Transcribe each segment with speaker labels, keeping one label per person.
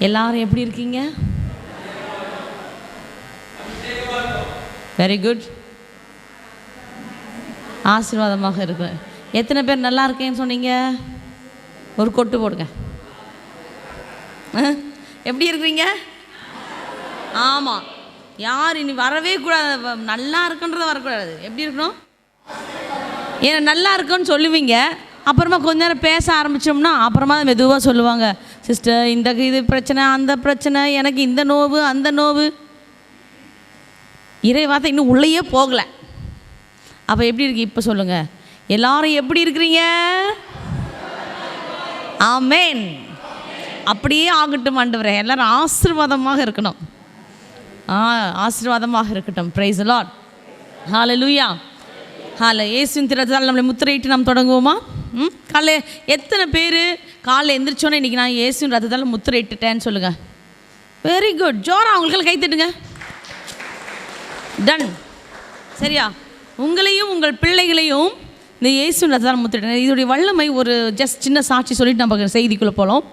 Speaker 1: எல்லாரும் எப்படி இருக்கீங்க? Very good. ஆசீர்வாதமாக இருக்கு. எத்தனை பேர் நல்லா இருக்கேன்னு சொன்னீங்க? ஒரு கொட்டு போடுங்க. எப்படி இருக்கிறீங்க? ஆமாம். யார் இனி வரவே கூடாது, நல்லா இருக்குன்றத வரக்கூடாது. எப்படி இருக்கணும்? ஏன்னா நல்லா இருக்குன்னு சொல்லுவீங்க, அப்புறமா கொஞ்ச நேரம் பேச ஆரம்பித்தோம்னா அப்புறமா மெதுவாக சொல்லுவாங்க, சிஸ்டர் இந்த இது பிரச்சனை, அந்த பிரச்சனை, எனக்கு இந்த நோவு, அந்த நோவு. இறை வார்த்தை இன்னும் உள்ளேயே போகலை. அப்போ எப்படி இருக்கு? இப்போ சொல்லுங்கள், எல்லாரும் எப்படி இருக்கிறீங்க? ஆமேன். அப்படியே ஆகட்டும் ஆண்டவரே. எல்லாரும் ஆசீர்வாதமாக இருக்கணும். ஆசீர்வாதமாக இருக்கட்டும். Praise the Lord. ஹல்லேலூயா. இயேசுவின் திறத்தால் நம்மளை முத்திரையிட்டு நாம் தொடங்குவோமா? காலை எத்தனை பேர் காலைல எந்திரிச்சோன்னே இன்றைக்கி நான் இயேசுவின் ரத்தத்தால் முத்திரையிட்டுட்டேன்னு சொல்லுங்கள். Very good. ஜோரா அவங்களுக்கெல்லாம் கை தட்டுங்க. டன். சரியா? உங்களையும் உங்கள் பிள்ளைகளையும் இந்த இயேசுவின் ரத்தத்தால் முத்திரையிட்டேன். இதோடைய வல்லமை ஒரு ஜஸ்ட் சின்ன சாட்சி சொல்லிட்டு நம்ம செய்திக்குள்ளே போகலாம்.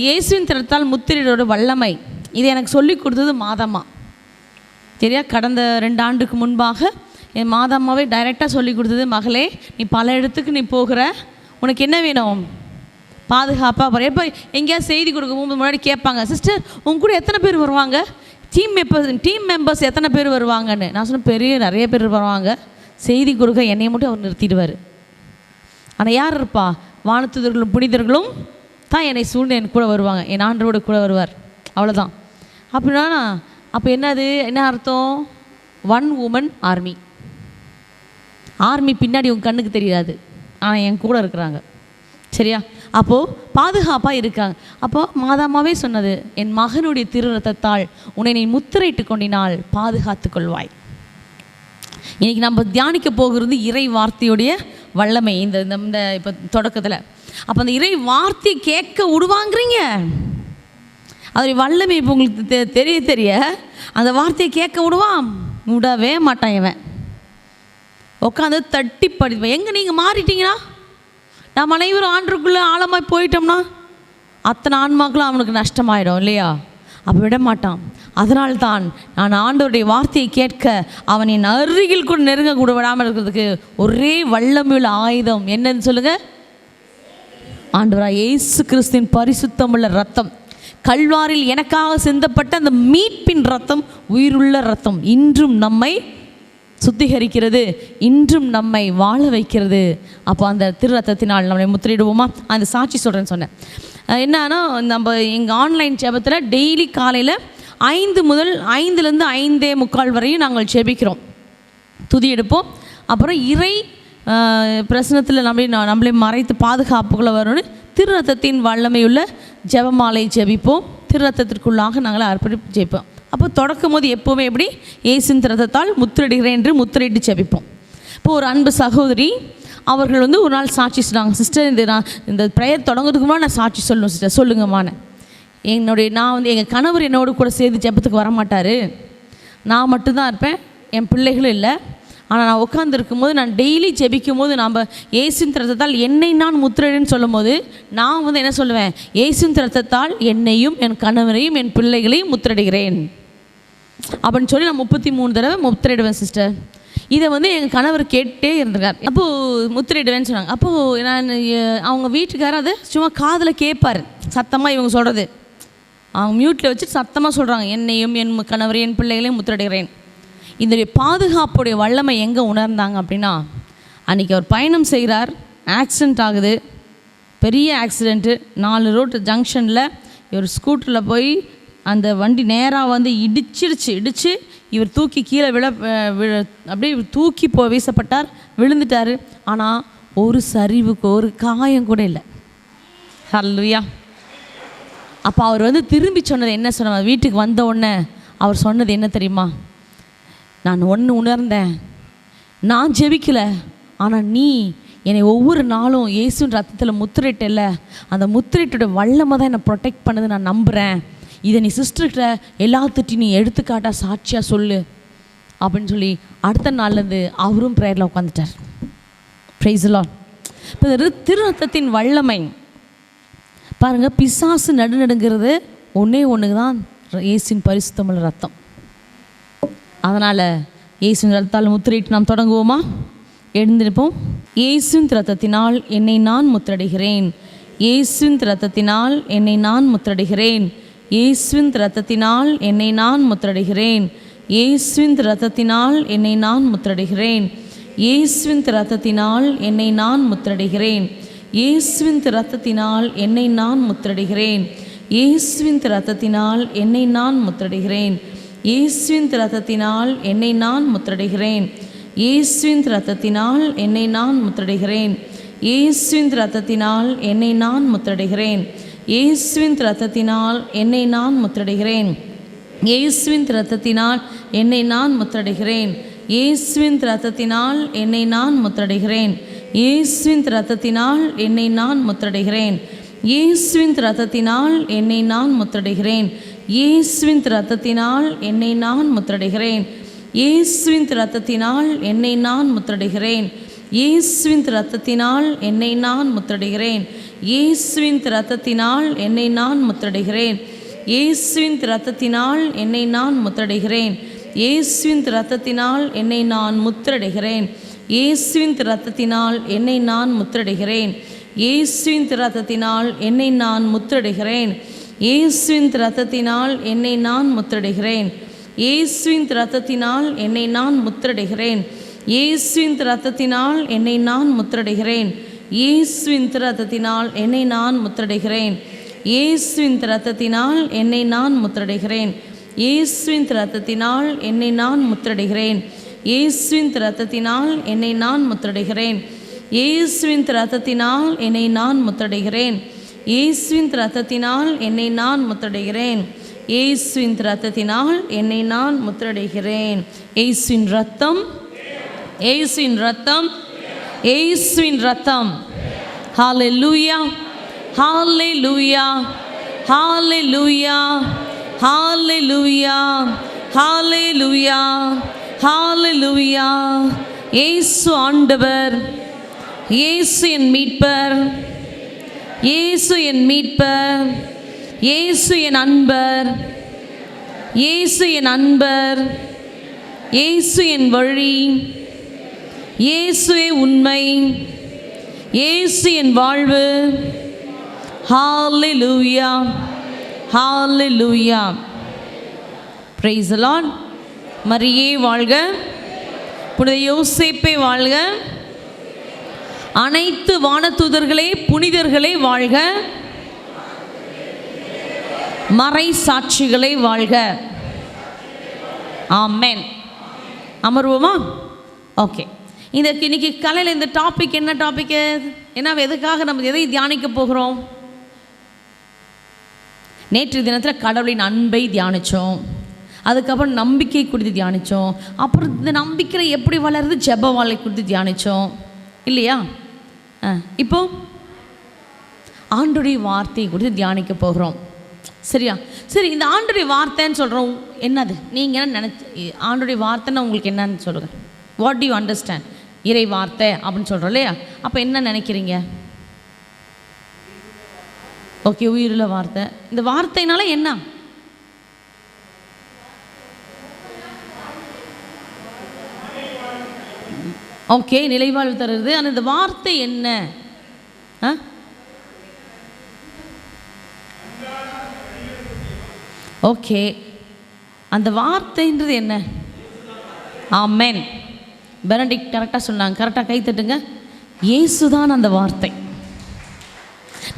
Speaker 1: இயேசுவின் திறத்தால் முத்திரையோட வல்லமை இதை எனக்கு சொல்லி கொடுத்தது மாதம்மா. சரியா? கடந்த 2 ஆண்டுக்கு முன்பாக என் மாதம்மாவே டைரெக்டாக சொல்லி கொடுத்தது, மகளே நீ பல இடத்துக்கு நீ போகிற, உனக்கு என்ன வேணும்? பாதுகாப்பாக. எப்போ எங்கேயாவது செய்தி கொடுக்கும் முன்னாடி கேட்பாங்க, சிஸ்டர் உங்க கூட எத்தனை பேர் வருவாங்க? டீம் மெம்பர்ஸ் எத்தனை பேர் வருவாங்கன்னு. நான் சொன்னேன், நிறைய பேர் வருவாங்க. செய்தி கொடுக்க என்னையை மட்டும் அவர் நிறுத்திடுவார். ஆனால் யார் இருப்பா? வானத்துதர்களும் புனிதர்களும் தான் என்னை சூழ்ந்து என் கூட வருவாங்க. என் ஆண்டரோட கூட வருவார். அவ்வளோதான். அப்படின்னா அப்போ என்னது? என்ன அர்த்தம்? 1 woman ஆர்மி. ஆர்மி பின்னாடி உங்கள் கண்ணுக்கு தெரியாது, ஆனால் என் கூட இருக்கிறாங்க. சரியா? அப்போது பாதுகாப்பாக இருக்காங்க. அப்போது மாதாமாவே சொன்னது, என் மகனுடைய திரு ரத்தத்தால் உன்னை நீ முத்திரையிட்டு கொண்டினால் பாதுகாத்து கொள்வாய். இன்றைக்கி நம்ம தியானிக்க போகிறது இறை வார்த்தையுடைய வல்லமை. இந்த இப்போ தொடக்கத்தில் அப்போ அந்த இறை வார்த்தையை கேட்க விடுவாங்கிறீங்க. அதோடைய வல்லமை இப்போ உங்களுக்கு தெரிய அந்த வார்த்தையை கேட்க விடவே மாட்டான். இவன் உட்காந்து தட்டி படிப்பேன். எங்கே நீங்கள் மாறிட்டீங்கன்னா, நம்ம அனைவரும் ஆண்டுக்குள்ளே ஆழமாக போயிட்டோம்னா அத்தனை ஆன்மாக்களும் அவனுக்கு நஷ்டமாயிடும் இல்லையா? அப்போ விட மாட்டான். அதனால்தான் நான் ஆண்டவருடைய வார்த்தையை கேட்க அவன் என் அருகில் கூட நெருங்க கூட விடாமல் இருக்கிறதுக்கு ஒரே வல்லமையுள்ள ஆயுதம் என்னன்னு சொல்லுங்கள்? ஆண்டவராக இயேசு கிறிஸ்துவின் பரிசுத்தமுள்ள ரத்தம், கல்வாரில் எனக்காக சிந்தப்பட்ட அந்த மீட்பின் ரத்தம், உயிருள்ள ரத்தம் இன்றும் நம்மை சுத்திகரிக்கிறது, இன்றும் நம்மை வாழ வைக்கிறது. அப்போ அந்த திரு ரத்தத்தினால் நம்மளை முத்திரையிடுவோமா? அந்த சாட்சி சொல்கிறேன்னு சொன்னேன். என்னன்னா, நம்ம எங்கள் ஆன்லைன் ஜெபத்தில் டெய்லி காலையில் 5 முதல் 5லேருந்து 5:45 வரையும் நாங்கள் ஜெபிக்கிறோம், துதி எடுப்போம். அப்புறம் இறை பிரசனத்தில் நம்மளை மறைத்து பாதுகாப்புக்குள்ளே வரணும்னு திரு ரத்தத்தின் வல்லமையுள்ள ஜெபமாலை ஜெபிப்போம். திரு ரத்தத்திற்குள்ளாக நாங்கள் அர்ப்பணிப்பு ஜெபிப்போம். அப்போ தொடக்கும் போது எப்போவுமே எப்படி? இயேசுவின் ரத்தத்தால் முத்திரையிடுகிறேன் என்று முத்திரையிட்டு ஜெபிப்போம். இப்போ ஒரு அன்பு சகோதரி அவர்கள் ஒரு நாள் சாட்சி சொன்னாங்க, சிஸ்டர் இந்த ப்ரேயர் தொடங்குறதுக்கு முன்னாடி நான் சாட்சி சொல்லணும் சிஸ்டர். சொல்லுங்கம்மான்னு. நான் எங்கள் கணவர் என்னோட கூட சேர்ந்து ஜெபத்துக்கு வரமாட்டார், நான் மட்டும்தான் இருப்பேன், என் பிள்ளைகளும் இல்லை. ஆனால் நான் உட்காந்துருக்கும் போது, நான் டெய்லி ஜெபிக்கும் போது, நம்ம இயேசுவின் ரத்தத்தால் என்னை நான் முத்திரையிடுன்னு சொல்லும் போது நான் என்ன சொல்லுவேன்? இயேசுவின் ரத்தத்தால் என்னையும் என் கணவரையும் என் பிள்ளைகளையும் முத்திரையிடுகிறேன் அப்படின்னு சொல்லி நான் 33 தடவை முத்திரையிடுவேன் சிஸ்டர். இதை எங்கள் கணவர் கேட்டே இருந்திருக்கார். அப்போது முத்திரையிடுவேன்னு சொன்னாங்க. அப்போது நான் அவங்க வீட்டுக்காரர் அதை சும்மா காதில் கேட்பார், சத்தமாக இவங்க சொல்கிறது. அவங்க மியூட்டில் வச்சுட்டு சத்தமாக சொல்கிறாங்க, என்னையும் என் கணவரையும் என் பிள்ளைகளையும் முத்திரையிடுகிறேன். இதனுடைய பாதுகாப்புடைய வல்லமை எங்கே உணர்ந்தாங்க அப்படின்னா, அன்றைக்கி அவர் பயணம் செய்கிறார், ஆக்சிடெண்ட் ஆகுது, பெரிய ஆக்சிடெண்ட்டு. 4 ரோட்டு ஜங்ஷனில் இவர் ஸ்கூட்டரில் போய் அந்த வண்டி நேராக இடிச்சு இவர் தூக்கி கீழே அப்படியே தூக்கி வீசப்பட்டார், விழுந்துட்டார். ஆனால் ஒரு சரிவுக்கு ஒரு காயம் கூட இல்லை. ஹல்லேலூயா. அப்போ அவர் திரும்பி சொன்னது என்ன சொன்னார்? வீட்டுக்கு வந்த உடனே அவர் சொன்னது என்ன தெரியுமா? நான் ஒன்று உணர்ந்தேன், நான் ஜெபிக்கலை, ஆனால் நீ என்னை ஒவ்வொரு நாளும் இயேசுவின் ரத்தத்தில் முத்திரையிட்டல, அந்த முத்திரையிட்டோட வல்லமை தான் என்னை ப்ரொடெக்ட் பண்ணுது, நான் நம்புகிறேன். இதை நீ சிஸ்டர்கிட்ட எல்லாத்துட்டையும் நீ எடுத்துக்காட்டாக சாட்சியாக சொல்லு அப்படின்னு சொல்லி அடுத்த நாள்லேருந்து அவரும் ப்ரேயரில் உட்காந்துட்டார். ப்ரைஸ் தி லார்ட். இப்போ திரு ரத்தத்தின் வல்லமை பாருங்கள், பிசாசு நடுநடுங்கிறது ஒன்றே ஒன்று தான் இயேசுவின் பரிசுத்தமுள்ள ரத்தம். அதனால் இயேசுவின் ரத்தத்தால் முத்திரையிட்டு நாம் தொடங்குவோமா? எழுந்திருப்போம். இயேசுவின் ரத்தத்தினால் என்னை நான் முத்திரடுகிறேன். இயேசுவின் ரத்தத்தினால் என்னை நான் முத்திரடுகிறேன். இயேசுவின் ரத்தத்தினால் என்னை நான் முத்திரடுகிறேன். இயேசுவின் ரத்தத்தினால் என்னை நான் முத்திரடுகிறேன். இயேசுவின் ரத்தத்தினால் என்னை நான் முத்திரடுகிறேன். இயேசுவின் ரத்தத்தினால் என்னை நான் முத்திரடுகிறேன். இயேசுவின் ரத்தத்தினால் என்னை நான் முத்திரடுகிறேன். இயேசுவின் ரத்தத்தினால் என்னை நான் முத்திரடுகிறேன். இயேசுவின் ரத்தத்தினால் என்னை நான் முத்திரடுகிறேன். இயேசுவின் ரத்தத்தினால் என்னை நான் முத்திரடுகிறேன். இயேசுவின் ரத்தத்தினால் என்னை நான் முத்திரடுகிறேன். இயேசுவின் ரத்தத்தினால் என்னை நான் முத்திரடுகிறேன். இயேசுவின் ரத்தத்தினால் என்னை நான் முத்திரடுகிறேன். இயேசுவின் ரத்தத்தினால் என்னை நான் முத்திரடுகிறேன். இயேசுவின் ரத்தத்தினால் என்னை நான் முத்திரடுகிறேன். இயேசுவின் ரத்தத்தினால் என்னை நான் முத்திரடுகிறேன். இயேசுவின் ரத்தத்தினால் என்னை நான் முத்திரடுகிறேன். இயேசுவின் ரத்தத்தினால் என்னை நான் முத்திரடுகிறேன். இயேசுவின் ரத்தத்தினால் என்னை நான் முத்திரடுகிறேன். இயேசுவின் ரத்தத்தினால் என்னை நான் முத்திரடுகிறேன். இயேசுவின் ரத்தத்தினால் என்னை நான் முத்திரடுகிறேன். இயேசுவின் ரத்தத்தினால் என்னை நான் முத்திரடுகிறேன். இயேசுவின் ரத்தத்தினால் என்னை நான் முத்திரடுகிறேன். இயேசுவின் ரத்தத்தினால் என்னை நான் முத்திரடுகிறேன். இயேசுவின் ரத்தத்தினால் என்னை நான் முத்திரடுகிறேன். இயேசுவின் ரத்தத்தினால் என்னை நான் முத்திரடுகிறேன். இயேசுவின் ரத்தத்தினால் என்னை நான் முத்திரடுகிறேன். இயேசுவின் ரத்தத்தினால் என்னை நான் முத்திரடுகிறேன். இயேசுவின் ரத்தத்தினால் என்னை நான் முத்திரடுகிறேன். இயேசுவின் ரத்தத்தினால் என்னை நான் முத்திரடுகிறேன். இயேசுவின் ரத்தத்தினால் என்னை நான் முத்திரடுகிறேன். இயேசுவின் ரத்தத்தினால் என்னை நான் முத்திரடுகிறேன். இயேசுவின் ரத்தத்தினால் என்னை நான் முத்திரடுகிறேன். இயேசுவின் ரத்தம், இயேசுவின் ரத்தம், இயேசுவின் ரத்தம். ஹல்லேலூயா, ஹல்லேலூயா, ஹல்லேலூயா, ஹல்லேலூயா, ஹல்லேலூயா, ஹல்லேலூயா. இயேசு ஆண்டவர், இயேசு என் மீட்பர், இயேசு என் மீட்பர், இயேசு என் அன்பர், இயேசு என் அன்பர், இயேசு என் வழி, இயேசுவே உண்மை, இயேசு என் வாழ்வு. Hallelujah, hallelujah. Praise the Lord. மரியே வாழ்க, புனித யோசேப்பே வாழ்க, அனைத்து வானதூதர்களே புனிதர்களே வாழ்க, மறை சாட்சிகளை வாழ்க. ஆமென். அமர்வோமா? ஓகே. இன்னைக்கு காலையில் இந்த டாபிக் என்ன டாபிக்? ஏன்னா எதுக்காக நம்ம எதை தியானிக்க போகிறோம்? நேற்று தினத்தில் கடவுளின் அன்பை தியானித்தோம். அதுக்கப்புறம் நம்பிக்கை குறித்து தியானித்தோம். அப்புறம் இந்த நம்பிக்கை எப்படி வளருது, ஜெப வாழ்க்கை குறித்து தியானித்தோம் இல்லையா? இப்போ ஆண்டுடைய வார்த்தையை குறித்து தியானிக்க போகிறோம். சரியா? சரி, இந்த ஆண்டுடைய வார்த்தைன்னு சொல்கிறோம், என்னது? நீங்கள் என்ன நினச்சி ஆண்டுடைய வார்த்தைன்னு உங்களுக்கு என்னன்னு சொல்லுங்கள். What to you understand? இறை வார்த்தை அப்படின்னு சொல்கிறோம் இல்லையா? அப்போ என்ன நினைக்கிறீங்க? ஓகே, உயிருள்ள வார்த்தை. இந்த வார்த்தைனால என்ன? ஓகே, நிலைவாழ்வு தருது. ஆனால் இந்த வார்த்தை என்ன? ஓகே, அந்த வார்த்தைன்றது என்ன? ஆமென். பெனடிக்ட் கரெக்டாக சொன்னாங்க. கரெக்டாக கை தட்டுங்க. இயேசுதான் அந்த வார்த்தை.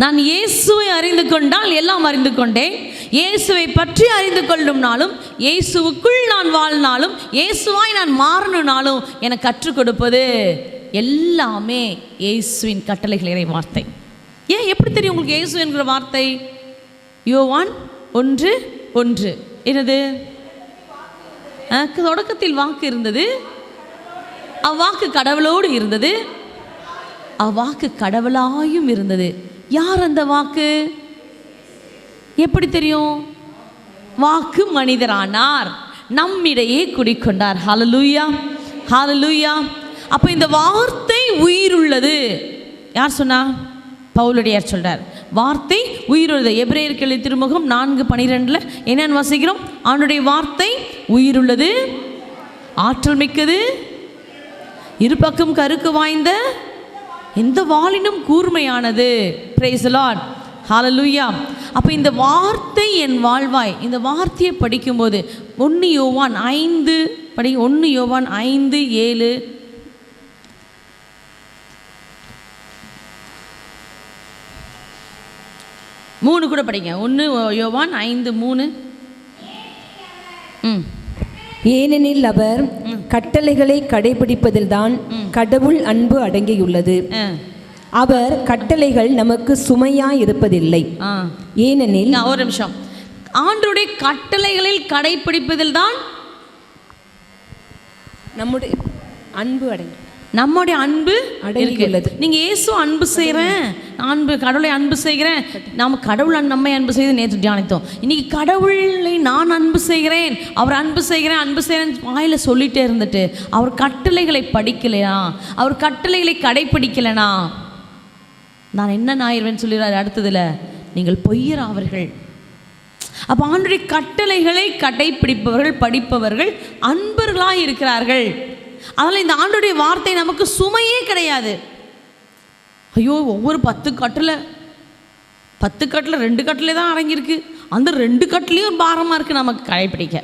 Speaker 1: நான் இயேசுவை அறிந்து கொண்டால் எல்லாம் அறிந்து கொண்டேன். இயேசுவை பற்றி அறிந்து கொள்ளும்னாலும், இயேசுவுக்குள் நான் வாழ்னாலும், இயேசுவாய் நான் மாறணும்னாலும் எனக்கு கற்றுக் கொடுப்பது எல்லாமே இயேசுவின் கட்டளைகள், இறை வார்த்தை. ஏன் எப்படி தெரியும் உங்களுக்கு இயேசு என்கிற வார்த்தை? யோவான் 1:1 என்னது? தொடக்கத்தில் வாக்கு இருந்தது, அவ்வாக்கு கடவுளோடு இருந்தது, அவ்வாக்கு கடவுளாயும் இருந்தது. யார் அந்த வாக்கு? எப்படி தெரியும்? வாக்கு மனிதரானார், நம்மிடையே குடிக்கொண்டார். ஹல்லேலூயா, ஹல்லேலூயா. அப்போ இந்த வார்த்தை உயிருள்ளது. யார் சொன்னா? பவுலடியார் சொல்றார். வார்த்தை உயிருள்ளது. எபிரேயருக்கு எழுதிய திருமுகம் 4:12 என்னன்னு வாசிக்கிறோம்? அவனுடைய வார்த்தை உயிருள்ளது, ஆற்றல் மிக்கது, இருபக்கம் கருக்கு வாய்ந்த, எந்த வாளினும் கூர்மையானது. பிரைஸ் தி லார்ட், ஹல்லேலூயா. அப்போ இந்த வார்த்தை என் வாழ்வாய், இந்த வார்த்தையை படிக்கும்போது 1 யோவான் 5 படி. 1 யோவான் 5:7 3 கூட படிங்க. 1 யோவான் 5:3.
Speaker 2: ஏனெனில் அவர் கட்டளைகளை கடைபிடிப்பதில்தான் கடவுள் அன்பு அடங்கியுள்ளது. அவர் கட்டளைகள் நமக்கு சுமையாய் இருப்பதில்லை. ஏனெனில்,
Speaker 1: ஒரு நிமிஷம், ஆண்டவருடைய கட்டளைகளில் கடைபிடிப்பதில் தான்
Speaker 2: நம்முடைய அன்பு அடங்கி,
Speaker 1: நம்முடைய அன்பு
Speaker 2: அடங்கியுள்ளது.
Speaker 1: நீங்க இயேசு அன்பு செய்கிறேன், அன்பு கடவுளை அன்பு செய்கிறேன், நாம் கடவுள் நம்மை அன்பு செய்து நேற்று தியானித்தோம். இன்னைக்கு கடவுளை நான் அன்பு செய்கிறேன், அவர் அன்பு செய்கிறேன், அன்பு செய்கிறேன் வாயில சொல்லிட்டே இருந்துட்டு அவர் கட்டளைகளை படிக்கலையா, அவர் கட்டளைகளை கடைபிடிக்கலனா நான் என்ன ஆயிடுவேன்னு சொல்லிடுறாரு அடுத்ததுல, நீங்கள் பொய்யராவர்கள். அப்போ ஆண்டுடைய கட்டளைகளை கடைபிடிப்பவர்கள், படிப்பவர்கள் அன்பர்களாக இருக்கிறார்கள். அதனால் இந்த ஆண்டுடைய வார்த்தை நமக்கு சுமையே கிடையாது. ஐயோ, ஒவ்வொரு 10 கட்டில் 2 கட்டிலே தான் அடங்கியிருக்கு, அந்த 2 கட்டிலையும் பாரமாக இருக்குது நமக்கு கடைப்பிடிக்க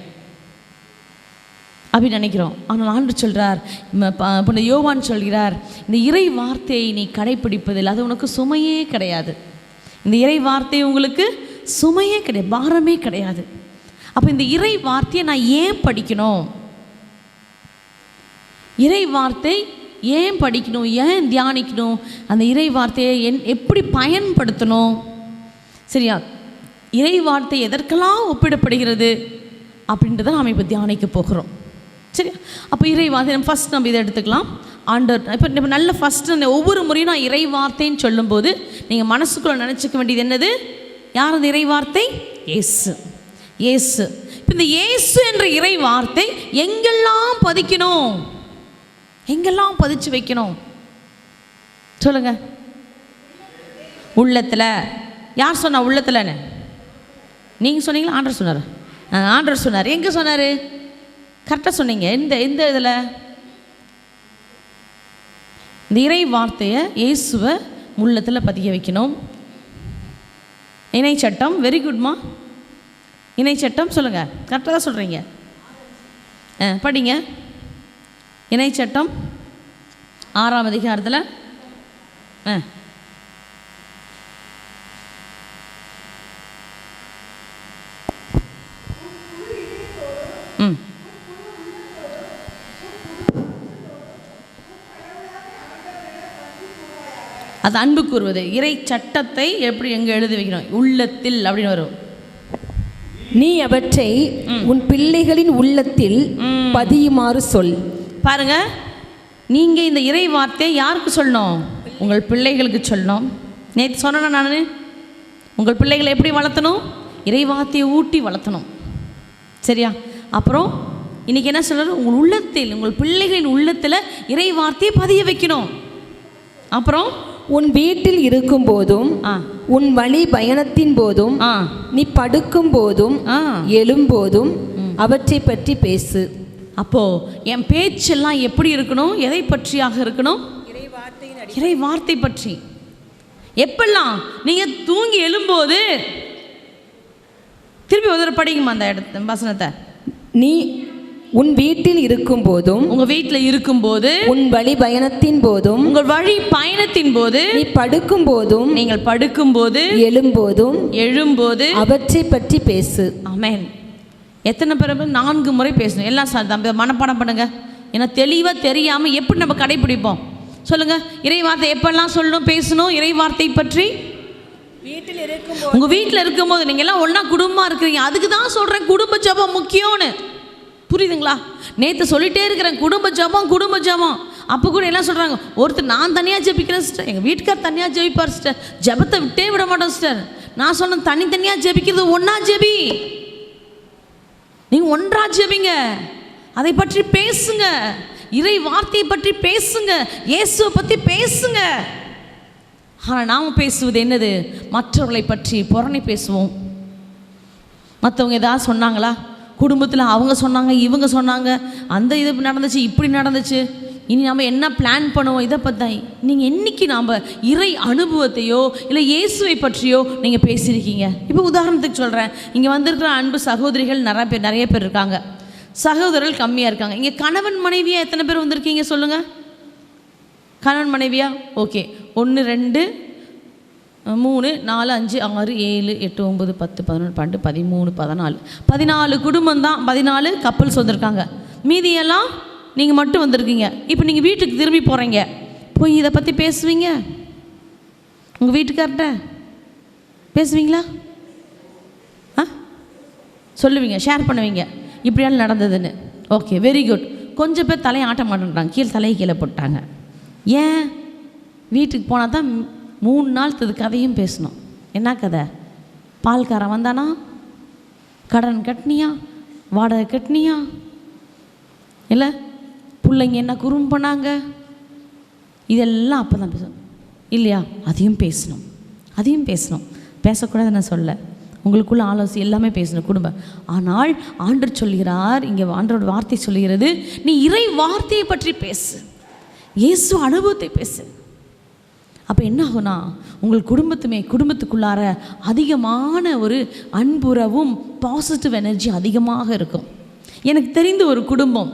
Speaker 1: அப்படின்னு நினைக்கிறோம். ஆனால் ஆண்டவர் சொல்கிறார், இப்போ யோவான் சொல்கிறார், இந்த இறை வார்த்தையை நீ கடைப்பிடிப்பதில் அது உனக்கு சுமையே கிடையாது. இந்த இறை வார்த்தை உங்களுக்கு சுமையே கிடையாது, பாரமே கிடையாது. அப்போ இந்த இறை வார்த்தையை நான் ஏன் படிக்கணும், இறை வார்த்தை ஏன் படிக்கணும், ஏன் தியானிக்கணும், அந்த இறை வார்த்தையை எப்படி பயன்படுத்தணும், சரியா, இறை வார்த்தை எதற்கெல்லாம் ஒப்பிடப்படுகிறது அப்படின்றத நாம் இப்போ தியானிக்க போகிறோம். சரியா? அப்போ இறை வார்த்தை ஃபஸ்ட் நம்ம இதை எடுத்துக்கலாம். ஆண்டவர் இப்போ நல்ல ஃபஸ்ட்டு ஒவ்வொரு முறையும் நான் இறை வார்த்தைன்னு சொல்லும்போது நீங்கள் மனசுக்குள்ளே நினச்சிக்க வேண்டியது என்னது? யார் அந்த இறை வார்த்தை? இயேசு. இயேசு. இப்போ இந்த இயேசு என்ற இறை வார்த்தை எங்கெல்லாம் பதிக்கணும், எங்கெல்லாம் பதிச்சு வைக்கணும் சொல்லுங்க? உள்ளத்தில். யார் சொன்னா உள்ளத்தில்னு? நீங்கள் சொன்னீங்களா? ஆண்டவர் சொன்னார். ஆண்டவர் சொன்னார். எங்கே சொன்னார்? கரெக்டாக சொன்னீங்க. எந்த இதில்? இந்த இறை வார்த்தையை இயேசுவை உள்ளத்தில் பதிய வைக்கணும். இணை சட்டம். வெரி குட்மா. இணை சட்டம் சொல்லுங்கள். கரெக்டாக தான் சொல்கிறீங்க. படிங்க. இணை சட்டம் 6ஆம் அதிகாரத்தில் அது அன்பு கூறுவது. இறை சட்டத்தை எப்படி எங்கே எழுதி வைக்கணும்? உள்ளத்தில் அப்படின்னு வரும்.
Speaker 2: நீ அவற்றை உன் பிள்ளைகளின் உள்ளத்தில் பதியுமாறு சொல்.
Speaker 1: பாருங்க, நீங்க இந்த இறை வார்த்தையை யாருக்கு சொல்லணும்? உங்கள் பிள்ளைகளுக்கு சொல்லணும். நேற்று சொன்னேன் நான், உங்கள் பிள்ளைகளை எப்படி வளர்த்தணும்? இறை வார்த்தையை ஊட்டி வளர்த்தணும். சரியா? அப்புறம் இன்னைக்கு என்ன சொல்லணும்? உங்கள் உள்ளத்தில், உங்கள் பிள்ளைகளின் உள்ளத்தில் இறை வார்த்தையை பதிய வைக்கணும். அப்புறம்
Speaker 2: உன் வீட்டில் இருக்கும் போதும் உன் வழி பயணத்தின் போதும் நீ படுக்கும் போதும் எழும்போதும் அவற்றை பற்றி பேசு. அப்போ என் பேச்செல்லாம் எப்படி இருக்கணும்? எதை பற்றியாக இருக்கணும்? இறை வார்த்தை பற்றி. எப்பெல்லாம்? நீங்க தூங்கி எழும்போது, திருப்பி ஒரு படிக்குமா அந்த இடத்த வசனத்தை? நீ உன் வீட்டில் இருக்கும் போதும், உங்க வீட்டில் இருக்கும் போது, உன் வழி பயணத்தின் போதும், உங்கள் வழி பயணத்தின் போது, நீ படுக்கும் போதும், நீங்கள் படுக்கும் போது, எழும்போது அவற்றை பற்றி பேசு. ஆமென். எத்தனை பேர்? 4 முறை பேசணும். எல்லாம் மனப்பாடம் பண்ணுங்க. ஏன்னா தெளிவாக தெரியாமல் எப்படி நம்ம கடைபிடிப்போம் சொல்லுங்க? இறை வார்த்தை எப்பெல்லாம் சொல்லணும், பேசணும் இறை வார்த்தை பற்றி? வீட்டில் இருக்கும், உங்கள் வீட்டில் இருக்கும்போது. நீங்கள் எல்லாம் ஒன்றா குடும்பமாக இருக்கிறீங்க, அதுக்கு தான் சொல்கிறேன் குடும்ப ஜெபம் முக்கியம்னு. புரியுதுங்களா? நேற்று சொல்லிகிட்டே இருக்கிறேன் குடும்ப ஜெபம். அப்போ கூட என்ன சொல்கிறாங்க? ஒருத்தர் நான் தனியாக ஜெபிக்கிறேன் சிஸ்டர், எங்கள் வீட்டுக்கார் தனியாக ஜெபிப்பார் சிஸ்டர், ஜெபத்தை விட்டே விட மாட்டோம் சிஸ்டர். நான் சொன்னேன் தனித்தனியாக ஜெபிக்கிறது ஒன்றா ஜெபி. நீங்கள் ஒன்றா ஜெபிங்க, அதை பற்றி பேசுங்க, இறை வார்த்தையை பற்றி பேசுங்க, இயேசுவை பற்றி பேசுங்க.
Speaker 1: ஆனால் நாம் பேசுவது என்னது? மற்றவர்களை பற்றி புறணை பேசுவோம். மற்றவங்க ஏதாவது சொன்னாங்களா, குடும்பத்தில் அவங்க சொன்னாங்க, இவங்க சொன்னாங்க, அந்த இது நடந்துச்சு, இப்படி நடந்துச்சு, இனி நம்ம என்ன பிளான் பண்ணுவோம், இதை பற்றி. நீங்கள் என்றைக்கு நாம் இறை அனுபவத்தையோ இல்லை இயேசுவை பற்றியோ நீங்கள் பேசியிருக்கீங்க? இப்போ உதாரணத்துக்கு சொல்கிறேன், இங்கே வந்திருக்கிற அன்பு சகோதரிகள் நிறைய பேர் இருக்காங்க, சகோதரர்கள் கம்மியாக இருக்காங்க. இங்கே கணவன் மனைவியாக எத்தனை பேர் வந்திருக்கீங்க சொல்லுங்கள்? கணவன் மனைவியா? ஓகே, 1 2 3 4 5 6 7 8 9 10 11 12 13 14 14 குடும்பம் தான், 14 கப்பல்ஸ் வந்திருக்காங்க. மீதியெல்லாம் நீங்கள் மட்டும் வந்திருக்கீங்க. இப்போ நீங்கள் வீட்டுக்கு திரும்பி போகிறீங்க, போய் இதை பற்றி பேசுவீங்க? உங்கள் வீட்டுக்கார்ட்ட பேசுவீங்களா? சொல்லுவீங்க, ஷேர் பண்ணுவீங்க, இப்படியால் நடந்ததுன்னு. Okay, very good. கொஞ்சம் பேர் தலையை ஆட்ட மாட்டேன்றாங்க, தலையை கீழே போட்டாங்க. ஏன்? வீட்டுக்கு போனால் தான் 3 நாள் கதையும் பேசணும். என்ன கதை? பால்காரன் வந்தானா, கடன் கட்டினியா, வாடகை கட்டினியா, இல்லை பிள்ளைங்க என்ன குறும் பண்ணாங்க, இதெல்லாம் அப்போ தான் பேசணும் இல்லையா? அதையும் பேசணும். பேசக்கூடாது நான் சொல்ல, உங்களுக்குள்ள ஆலோசனை எல்லாமே பேசணும் குடும்பம். ஆனால் ஆண்டவர் சொல்கிறார், இங்கே ஆண்டவரோட வார்த்தை சொல்கிறது, நீ இறை வார்த்தையை பற்றி பேசு, இயேசு அனுபவத்தை பேசு. அப்போ என்ன ஆகுனா, உங்கள் குடும்பத்துக்குள்ளார அதிகமான ஒரு அன்புறவும் பாசிட்டிவ் எனர்ஜி அதிகமாக இருக்கும். எனக்கு தெரிந்த ஒரு குடும்பம்,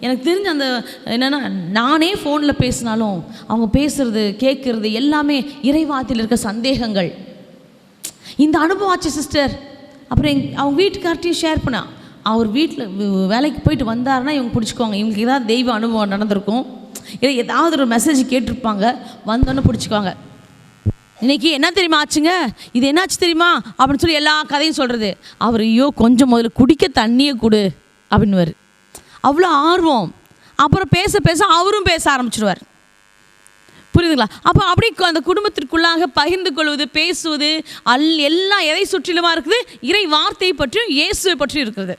Speaker 1: எனக்கு தெரிஞ்ச அந்த என்னென்னா, நானே ஃபோனில் பேசினாலும் அவங்க பேசுகிறது கேட்குறது எல்லாமே இறைவார்த்தையில் இருக்க சந்தேகங்கள். இந்த அனுபவம் ஆச்சு சிஸ்டர். அப்புறம் அவங்க வீட்டுக்கார்ட்டையும் ஷேர் பண்ணா, அவர் வீட்டில் வேலைக்கு போயிட்டு வந்தாருன்னா இவங்க பிடிச்சிக்குவாங்க, இவங்களுக்கு ஏதாவது தெய்வ அனுபவம் நடந்திருக்கும், இல்லை ஏதாவது ஒரு மெசேஜ் கேட்டிருப்பாங்க, வந்தோன்னு பிடிச்சிக்குவாங்க. இன்றைக்கி என்ன தெரியுமா ஆச்சுங்க, இது என்னாச்சு தெரியுமா அப்படின்னு சொல்லி எல்லா கதையும் சொல்கிறது. அவர் ஐயோ கொஞ்சம் முதல்ல குடிக்க தண்ணியை கொடு அப்படின்னுவார். அவ்வளோ ஆர்வம். அப்புறம் பேச அவரும் பேச ஆரம்பிச்சிடுவார். புரியுதுங்களா? அப்போ அப்படி அந்த குடும்பத்திற்குள்ளாக பகிர்ந்து கொள்வது, பேசுவது எல்லாம் எதை சுற்றிலுமா இருக்குது? இறை வார்த்தையை பற்றியும் இயேசுவை பற்றியும் இருக்கிறது.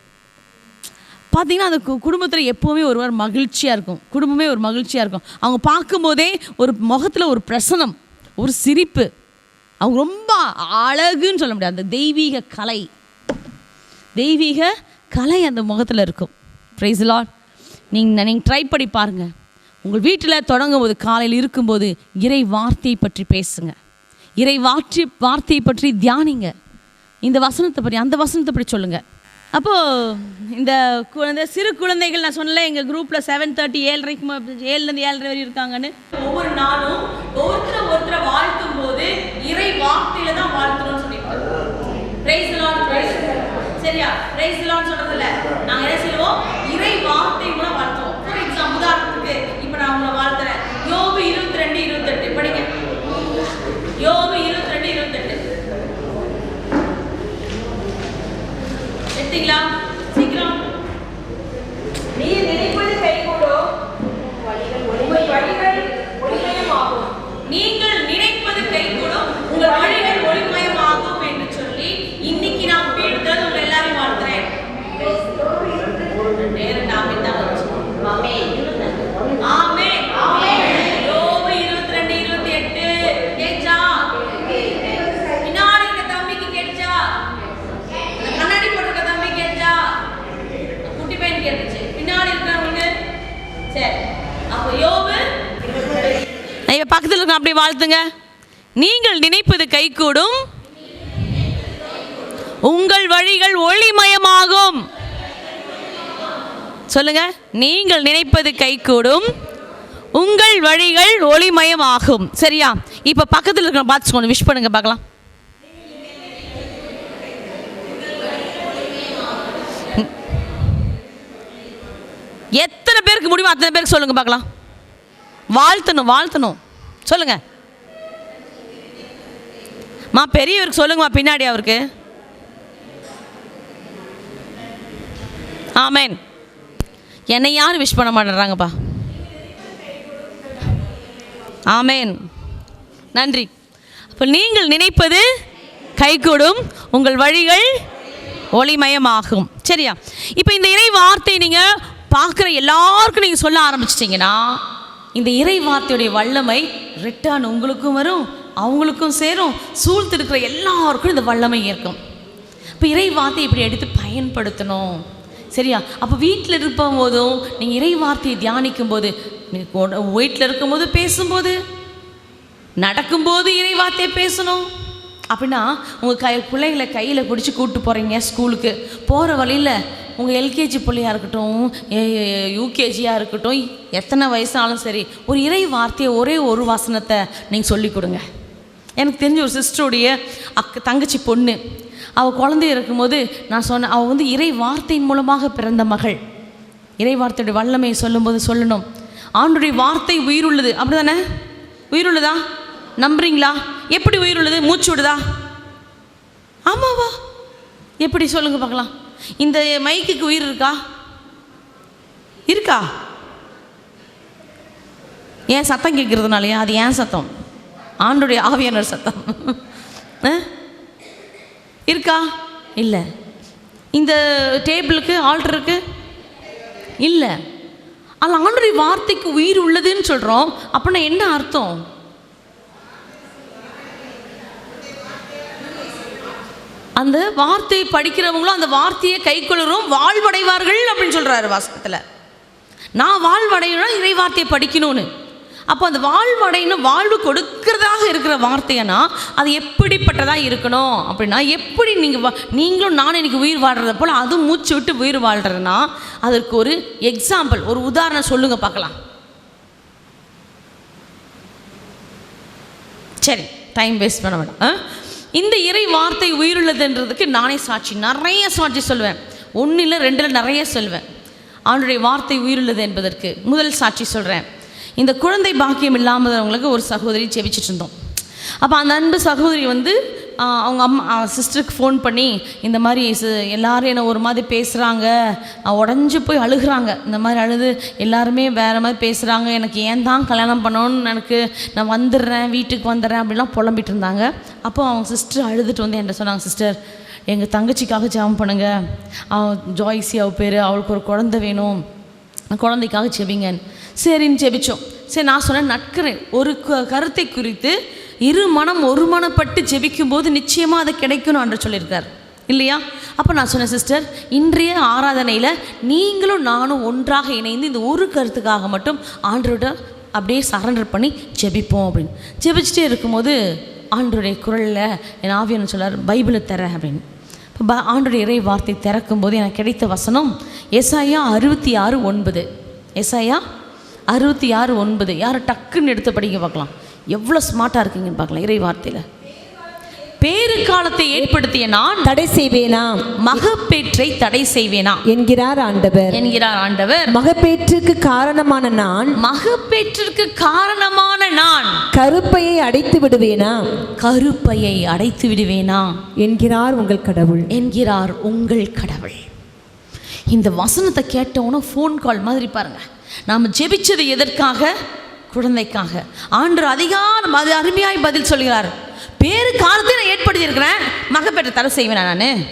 Speaker 1: பார்த்தீங்கன்னா அந்த குடும்பத்தில் எப்போவுமே ஒருவர் மகிழ்ச்சியாக இருக்கும், குடும்பமே ஒரு மகிழ்ச்சியாக இருக்கும். அவங்க பார்க்கும்போதே ஒரு முகத்தில் ஒரு பிரசனம், ஒரு சிரிப்பு, அவங்க ரொம்ப அழகுன்னு சொல்ல முடியாது, அந்த தெய்வீக கலை அந்த முகத்தில் இருக்கும். Price the Lord. நீங்கள் ட்ரை பண்ணி பாருங்கள். உங்கள் வீட்டில் தொடங்கும் போது, காலையில் இருக்கும்போது இறை வார்த்தையை பற்றி பேசுங்க, இறை வார்த்தையை பற்றி தியானிங்க, இந்த வசனத்தை பற்றி அந்த வசனத்தை பற்றி சொல்லுங்கள். அப்போது இந்த சிறு குழந்தைகள் நான் சொன்னல, எங்கள் குரூப்பில் 7:30 7:30 7:30 வரை இருக்காங்கன்னு. ஒவ்வொரு நாளும் ஒருத்தரை வாழ்த்தும் போது இறை வார்த்தையில தான் வாழ்த்தணும்னு சொல்லியிருக்காங்க. பிரைஸ் தி லார்ட், சரியா? பிரைஸ் தி லார்ட் சொல்றதில்ல, நாங்கள் என்ன செய்வோம்? இறை வார்த்தை மூலம் வாழ்த்துவோம். ஃபார் எக்ஸாம்பிள், உதாரணத்துக்கு இப்போ நான் உங்களை வாழ்த்துறேன். யோபு 22:28 படிங்க. யோபு 22:28 எடுத்தீங்களா? சீக்கிரம்.
Speaker 2: நீ நினைப்பது கைகூடும், உங்கள் வழிகள் ஒளிமயமாகும்.
Speaker 1: நீங்கள் நினைப்பது கைகூடும், உங்கள் வழிகள் ஒளிமயமாகும் என்று சொல்லி இன்னைக்கு நான் பேடுதல் உங்க எல்லாரையும் வாழ்த்துறேன். ஆமென், ஆமென். யோபு 22:28 கேட்சா? பின்னாடி இருக்க தம்பிக்கு கேட்சா? கண்ணாடி போட்டிருக்க தம்பி கேட்சா? குட்டி பையன் கேட்டுச்சு, பின்னாடி இருக்கிறவங்க. சரி, அப்போ யோபு பக்கத்தில் இருக்க அப்படியே வாழ்த்துங்க. நீங்கள் நினைப்பது கைகூடும், உங்கள் வழிகள் ஒளிமயமாகும். சொல்லுங்க, நீங்கள் நினைப்பது கைகூடும், உங்கள் வழிகள் ஒளிமயமாகும். சரியா? இப்போ பக்கத்தில் இருக்கிற பார்த்துக்கோங்க, விஷ் பண்ணுங்க பார்க்கலாம். எத்தனை பேருக்கு முடியுமோ அத்தனை பேருக்கு சொல்லுங்க பார்க்கலாம். வாழ்த்தணும் சொல்லுங்க. பெரியவருக்கு சொல்லுங்கம்மா, பின்னாடி அவருக்கு. ஆமென். என்னை யாரும் விஷ் பண்ண மாட்டேறாங்கப்பா. ஆமென், நன்றி. அப்போ நீங்கள் நினைப்பது கைகூடும், உங்கள் வழிகள் ஒளிமயமாகும். சரியா? இப்போ இந்த இறை வார்த்தை நீங்கள் பார்க்குற எல்லாருக்கும் நீங்கள் சொல்ல ஆரம்பிச்சிட்டிங்கன்னா இந்த இறை வார்த்தையுடைய வல்லமை ரிட்டர்ன் உங்களுக்கும் வரும், அவங்களுக்கும் சேரும், சூழ்த்து இருக்கிற எல்லாருக்கும் இந்த வல்லமை இருக்கும். இப்போ இறை வார்த்தையை இப்படி எடுத்து பயன்படுத்தணும். சரியா? அப்போ வீட்டில் இருக்கும் போதும் நீங்கள் இறை வார்த்தையை தியானிக்கும் போது, வீட்டில் இருக்கும்போது பேசும்போது, நடக்கும்போது இறை வார்த்தையை பேசணும். அப்படின்னா உங்கள் பிள்ளைகளை கையில் பிடிச்சி கூப்பிட்டு போகிறீங்க ஸ்கூலுக்கு, போகிற வழியில் உங்கள் எல்கேஜி பிள்ளையாக இருக்கட்டும், யூகேஜியாக இருக்கட்டும், எத்தனை வயசானாலும் சரி, ஒரு இறை வார்த்தையை ஒரே ஒரு வசனத்தை நீங்கள் சொல்லிக் கொடுங்க. எனக்கு தெரிஞ்ச ஒரு சிஸ்டருடைய தங்கச்சி பொண்ணு, அவள் குழந்தை இருக்கும்போது நான் சொன்னேன், அவள் வந்து இறை வார்த்தையின் மூலமாக பிறந்த மகள். இறை வார்த்தையுடைய வல்லமையை சொல்லும்போது சொல்லணும், ஆண்டுடைய வார்த்தை உயிருள்ளது. அப்படி தானே? உயிருள்ளதா? நம்புறீங்களா? எப்படி உயிருள்ளது? மூச்சு விடுதா? ஆமாவா? எப்படி சொல்லுங்க பார்க்கலாம். இந்த மைக்குக்கு உயிர் இருக்கா? இருக்கா? ஏன் சத்தம் கேட்கறதுனாலயா? அது ஏன் சத்தம்? ஆண்டுடைய ஆவியானவர் சத்தம் இருக்கா? இல்லை. இந்த டேபிளுக்கு ஆல்டருக்கு இல்லை. அதில் ஆண்டுடைய வார்த்தைக்கு உயிர் உள்ளதுன்னு சொல்கிறோம். அப்படின்னா என்ன அர்த்தம்? அந்த வார்த்தையை படிக்கிறவங்களும் அந்த வார்த்தையை கைக்கொள்ளுறோம் வாழ்வடைவார்கள் அப்படின்னு சொல்கிறாரு வாசகத்தில். நான் வாழ்வடையணும் இறை வார்த்தையை படிக்கணும்னு. அப்போ அந்த வாழ்வடையணும், வாழ்வு கொடுக்கறதாக இருக்கிற வார்த்தைனா அது எப்படிப்பட்டதாக இருக்கணும் அப்படின்னா, எப்படி நீங்களும் நானும் இன்றைக்கி உயிர் வாழ்கிறத போல் அதுவும் மூச்சு விட்டு உயிர் வாழ்கிறதுனா அதற்கு ஒரு எக்ஸாம்பிள், ஒரு உதாரணம் சொல்லுங்கள் பார்க்கலாம். சரி, டைம் வேஸ்ட் பண்ண வேண்டாம். இந்த இறை வார்த்தை உயிருள்ளதுன்றதுக்கு நானே சாட்சி, நிறைய சாட்சி சொல்லுவேன். 1 இல்லை 2 நிறைய சொல்வேன். ஆண்டுடைய வார்த்தை உயிருள்ளது என்பதற்கு முதல் சாட்சி சொல்கிறேன். இந்த குழந்தை பாக்கியம் இல்லாதவங்களுக்கு ஒரு சகோதரி ஜெபிச்சிட்டு இருந்தோம். அப்போ அந்த அன்பு சகோதரி வந்து அவங்க அம்மா சிஸ்டருக்கு ஃபோன் பண்ணி, இந்த மாதிரி எல்லோரும் என்னை ஒரு மாதிரி பேசுகிறாங்க, உடஞ்சி போய் அழுகிறாங்க. இந்த மாதிரி அழுது எல்லாருமே வேறு மாதிரி பேசுகிறாங்க, எனக்கு ஏன் தான் கல்யாணம் பண்ணணும்னு எனக்கு, நான் வந்துடுறேன், வீட்டுக்கு வந்துடுறேன் அப்படிலாம் புலம்பிட்டு இருந்தாங்க. அப்போ அவங்க சிஸ்டர் அழுதுட்டு வந்து என்கிட்ட சொன்னாங்க, சிஸ்டர் எங்கள் தங்கச்சிக்காக ஜெபம் பண்ணுங்க, ஜாய்ஸி அவள் பேர், அவளுக்கு ஒரு குழந்தை வேணும், குழந்தைக்காக ஜெபிங்கன்னு. சரின்னு ஜெபிச்சோம். சரி, நான் சொன்னேன், நட்கிறேன், ஒரு கருத்தை குறித்து இரு மனம் ஒருமனப்பட்டு ஜெபிக்கும் போது நிச்சயமாக அது கிடைக்கணும் என்று சொல்லியிருக்கார் இல்லையா? அப்போ நான் சொன்னேன், சிஸ்டர் இன்றைய ஆராதனையில் நீங்களும் நானும் ஒன்றாக இணைந்து இந்த ஒரு கருத்துக்காக மட்டும் ஆண்டவரோட அப்படியே சரண்டர் பண்ணி ஜெபிப்போம் அப்படின்னு. ஜெபிச்சுட்டே இருக்கும்போது ஆண்டவருடைய குரலில் என் ஆவியானவர் சொல்லார், பைபிளை தர அப்படின்னு. இப்போ ஆண்டவருடைய இறை வார்த்தை திறக்கும்போது எனக்கு கிடைத்த வசனம் ஏசாயா 66:9. ஏசாயா 66:9. யாரும் டக்குன்னு எடுத்து படிக்க பார்க்கலாம், எவ்வளோ ஸ்மார்ட்டாக இருக்கீங்கன்னு பார்க்கலாம். இறை வார்த்தையில் பேரு காலத்தை ஏற்படுத்திய நான்
Speaker 2: தடை செய்வேனா,
Speaker 1: மகப்பேற்றை தடை செய்வேனா
Speaker 2: என்கிறார் ஆண்டவர்.
Speaker 1: மகப்பேற்றுக்கு காரணமான நான்
Speaker 2: கருப்பையை அடைத்து
Speaker 1: விடுவேனா
Speaker 2: என்கிறார் உங்கள் கடவுள்.
Speaker 1: இந்த வசனத்தை கேட்டவனும் ஃபோன் கால் மாதிரி பாருங்க. நாம் ஜெபிச்சது எதற்காக? குழந்தைக்காக. ஆண்டவர் அதிகாரம் அது அருமையாய் பதில் சொல்கிறார். பேரு காலத்தை நான் ஏற்படுத்தியிருக்கிறேன், மகப்பேற்றை தடை செய்வேன். நான்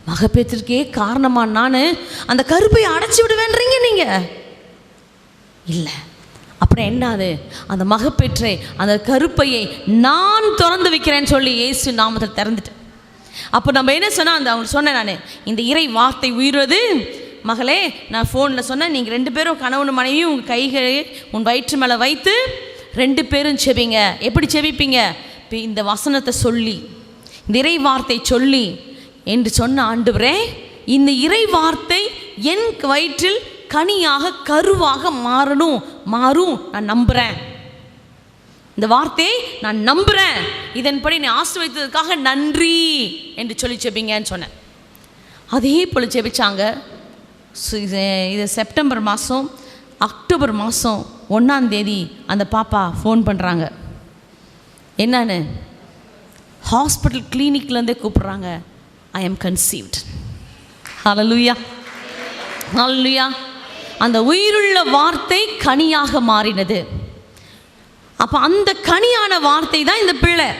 Speaker 1: மகப்பேற்றிற்கே காரணமா நான் அந்த கருப்பையை அடைச்சி விடுவேன்றீங்க நீங்க? இல்லை. அப்புறம் என்னது? அந்த மகப்பேற்றை, அந்த கருப்பையை நான் திறந்து வைக்கிறேன்னு சொல்லி இயேசு நாமத்தில் திறந்துட்டேன். அப்போ நம்ம என்ன சொன்னால், அந்த அவங்க சொன்னேன், நான் இந்த இறை வார்த்தை உயிர்வது மகளே, நான் ஃபோனில் சொன்னேன், நீங்கள் 2 பேரும் கணவன் மனைவியும் உங்கள் கைகளை உன் வயிற்று மேலே வைத்து 2 பேரும் செபிங்க. எப்படி செபிப்பீங்க? இந்த வசனத்தை சொல்லி, இந்த இறை வார்த்தை சொல்லி என்று சொன்ன ஆண்டவரே, இந்த இறை வார்த்தை என் வயிற்றில் கனியாக கருவாக மாறும், நான் நம்புகிறேன். இந்த வார்த்தையை நான் நம்புகிறேன், இதன்படி நீ ஆசீர்வதித்ததற்காக நன்றி என்று சொல்லி செபிங்கன்னு சொன்னேன். அதே போல் செபிச்சாங்க. இது செப்டம்பர் மாதம், அக்டோபர் மாதம் 1ஆம் தேதி அந்த பாப்பா ஃபோன் பண்ணுறாங்க. என்னன்னு? ஹாஸ்பிட்டல் கிளினிக்லேருந்தே கூப்பிட்றாங்க, ஐ எம் கன்சீவ்ட். ஹல்லேலூயா, ஹல்லேலூயா. அந்த உயிருள்ள வார்த்தை கனியாக மாறினது. அப்போ அந்த கனியான வார்த்தை தான் இந்த பிள்ளை.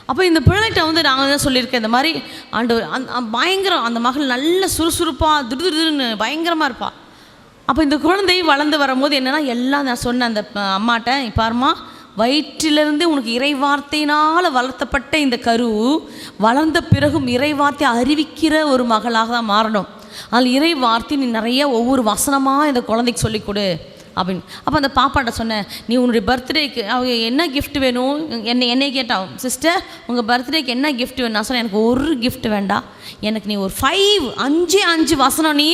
Speaker 1: அப்போ இந்த பிள்ளைகிட்ட வந்து நாங்கள் தான் சொல்லியிருக்கேன், இந்த மாதிரி ஆண்டவர் பயங்கரம், அந்த மகள் நல்ல சுறுசுறுப்பாக திருன்னு பயங்கரமாக இருப்பாள். அப்போ இந்த குழந்தை வளர்ந்து வரும்போது என்னென்னா எல்லாம் நான் சொன்ன அந்த அம்மாட்ட, பாருமா, வயிற்றிலிருந்து உனக்கு இறைவார்த்தையினால் வளர்த்தப்பட்ட இந்த கரு வளர்ந்த பிறகும் இறைவார்த்தை அறிவிக்கிற ஒரு மகளாக தான் மாறணும். அதில் இறைவார்த்தை நீ நிறைய ஒவ்வொரு வசனமாக இந்த குழந்தைக்கு சொல்லிக் கொடு அப்படின்னு. அப்போ அந்த பாப்பாட்ட சொன்னேன், நீ உன்னுடைய பர்த்டேக்கு அவங்க என்ன கிஃப்ட் வேணும் என்னை கேட்டான், சிஸ்டர் உங்கள் பர்த்டேக்கு என்ன கிஃப்ட் வேணும்? நான் சொன்னேன், எனக்கு ஒரு கிஃப்ட் வேண்டாம், எனக்கு நீ ஒரு 5 வசனம் நீ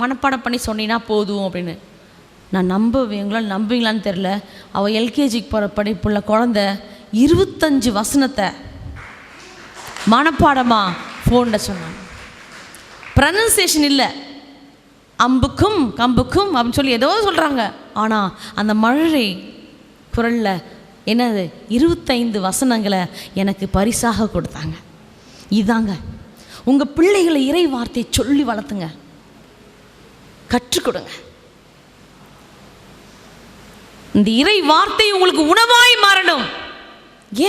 Speaker 1: மனப்பாடம் பண்ணி சொன்னீங்கன்னா போதும் அப்படின்னு. நான் எங்களால் நம்புவீங்களான்னு தெரில, அவள் எல்கேஜிக்கு போகிற படிப்புள்ள குழந்தை 25 வசனத்தை மனப்பாடமாக ஃபோனில் சொன்னாங்க. ப்ரனன்சியேஷன் இல்லை, அம்புக்கும் கம்புக்கும் அப்படின்னு சொல்லி ஏதோ சொல்கிறாங்க. ஆனால் அந்த மழை குரலில் என்னது 25 வசனங்களை எனக்கு பரிசாக கொடுத்தாங்க. இதாங்க உங்கள் பிள்ளைகளை இறை வார்த்தையை சொல்லி வளர்த்துங்க, கற்றுக் கொடுங்க. இந்த இறை வார்த்தை உங்களுக்கு உணவாய் மாறணும்.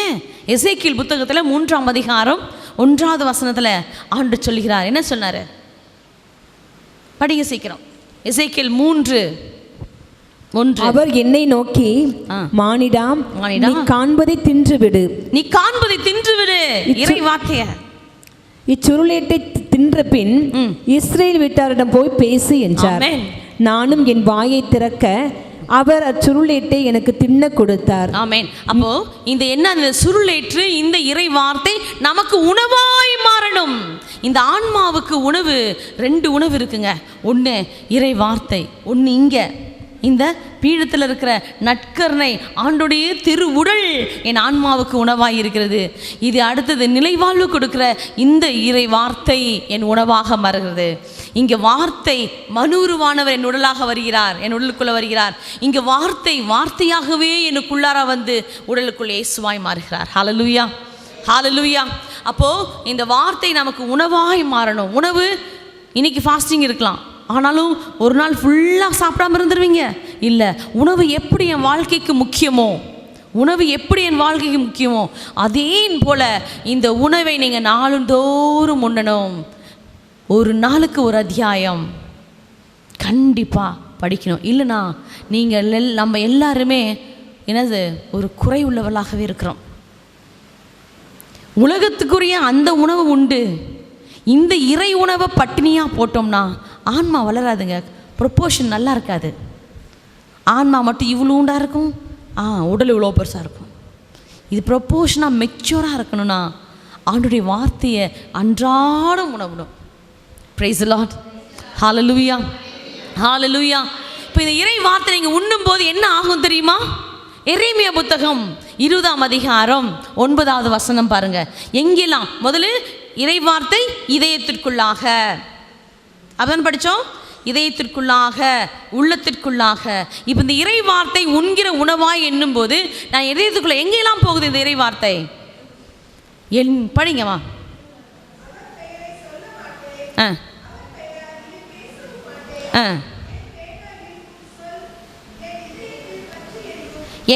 Speaker 1: ஏன் எசேக்கியேல் புத்தகத்தில் 3ஆம் அதிகாரம் 1வது வசனத்தில் ஆண்டவர் சொல்கிறார், என்ன சொன்னார்? படிங்க சீக்கிரம். எசேக்கியேல் 3:1.
Speaker 2: அவர் என்னை நோக்கி, மானிடா, நீ காண்பதை தின்றுவிடு.
Speaker 1: நீ காண்பதை தின்றுவிடு. இறை வார்த்தைய
Speaker 2: இச்சுருளேட்டை தின்ற பின் இஸ்ரேல் வீட்டாரிடம் போய் பேசு என்றார். நானும் என் வாயை திறக்க அவர் அச்சுருளேட்டை எனக்கு தின்ன கொடுத்தார்.
Speaker 1: ஆமென். அப்போ இந்த சுருளேற்று இந்த இறை வார்த்தை நமக்கு உணவாய் மாறணும். இந்த ஆன்மாவுக்கு உணவு 2 உணவு இருக்குங்க. ஒன்று இறை வார்த்தை, ஒன்று இங்கே இந்த பீடத்தில் இருக்கிற நற்கருணை ஆண்டுடைய திரு உடல் என் ஆன்மாவுக்கு உணவாக இருக்கிறது. இது அடுத்தது நிலைவாழ்வு கொடுக்கிற இந்த இறை வார்த்தை என் உணவாக மாறுகிறது. இங்கே வார்த்தை மனுருவானவர் என் உடலாக வருகிறார், என் உடலுக்குள்ளே வருகிறார். இங்கே வார்த்தையாகவே எனக்குள்ளார வந்து உடலுக்குள்ளே இயேசுவாய் மாறுகிறார். ஹல்லேலூயா, ஹல்லேலூயா. அப்போது இந்த வார்த்தை நமக்கு உணவாய் மாறணும். உணவு இன்னைக்கு ஃபாஸ்டிங் இருக்கலாம், ஆனாலும் ஒரு நாள் ஃபுல்லாக சாப்பிடாமல் இருந்துருவீங்க. இல்லை, உணவு எப்படி என் வாழ்க்கைக்கு முக்கியமோ, அதே போல் இந்த உணவை நீங்கள் நாளுந்தோறும் உண்ணணும். ஒரு நாளுக்கு ஒரு அத்தியாயம் கண்டிப்பாக படிக்கணும். இல்லைனா நம்ம எல்லாருமே என்னது ஒரு குறை உள்ளவர்களாகவே இருக்கிறோம். உலகத்துக்குரிய அந்த உணவு உண்டு, இந்த இறை உணவை பட்டினியாக போட்டோம்னா ஆன்மா வளராதுங்க. ப்ரொப்போர்ஷன் நல்லா இருக்காது. ஆன்மா மட்டும் இவ்வளோ உண்டாக இருக்கும், உடல் இவ்வளோ பெருசாக இருக்கும். இது ப்ரொப்போர்ஷனாக மெச்சூராக இருக்கணும்னா ஆண்டுடைய வார்த்தையை அன்றாடம் உணவிடும். பிரைஸ் தி லார்ட், ஹல்லேலூயா, ஹல்லேலூயா. இப்போ இந்த இறை வார்த்தை நீங்கள் உண்ணும்போது என்ன ஆகும் தெரியுமா? எரேமியா புத்தகம் 20ஆம் அதிகாரம் 9வது வசனம் பாருங்க. எங்கெல்லாம் முதல்ல இறை வார்த்தை இதயத்திற்குள்ளாக, அதான் படித்தோம், இதயத்திற்குள்ளாக, உள்ளத்திற்குள்ளாக. இப்போ இந்த இறை வார்த்தை உண்கிற உணவாய் என்னும் போது நான் இதயத்துக்குள்ள எங்கெல்லாம் போகுது இந்த இறை வார்த்தை? படிங்கம்மா.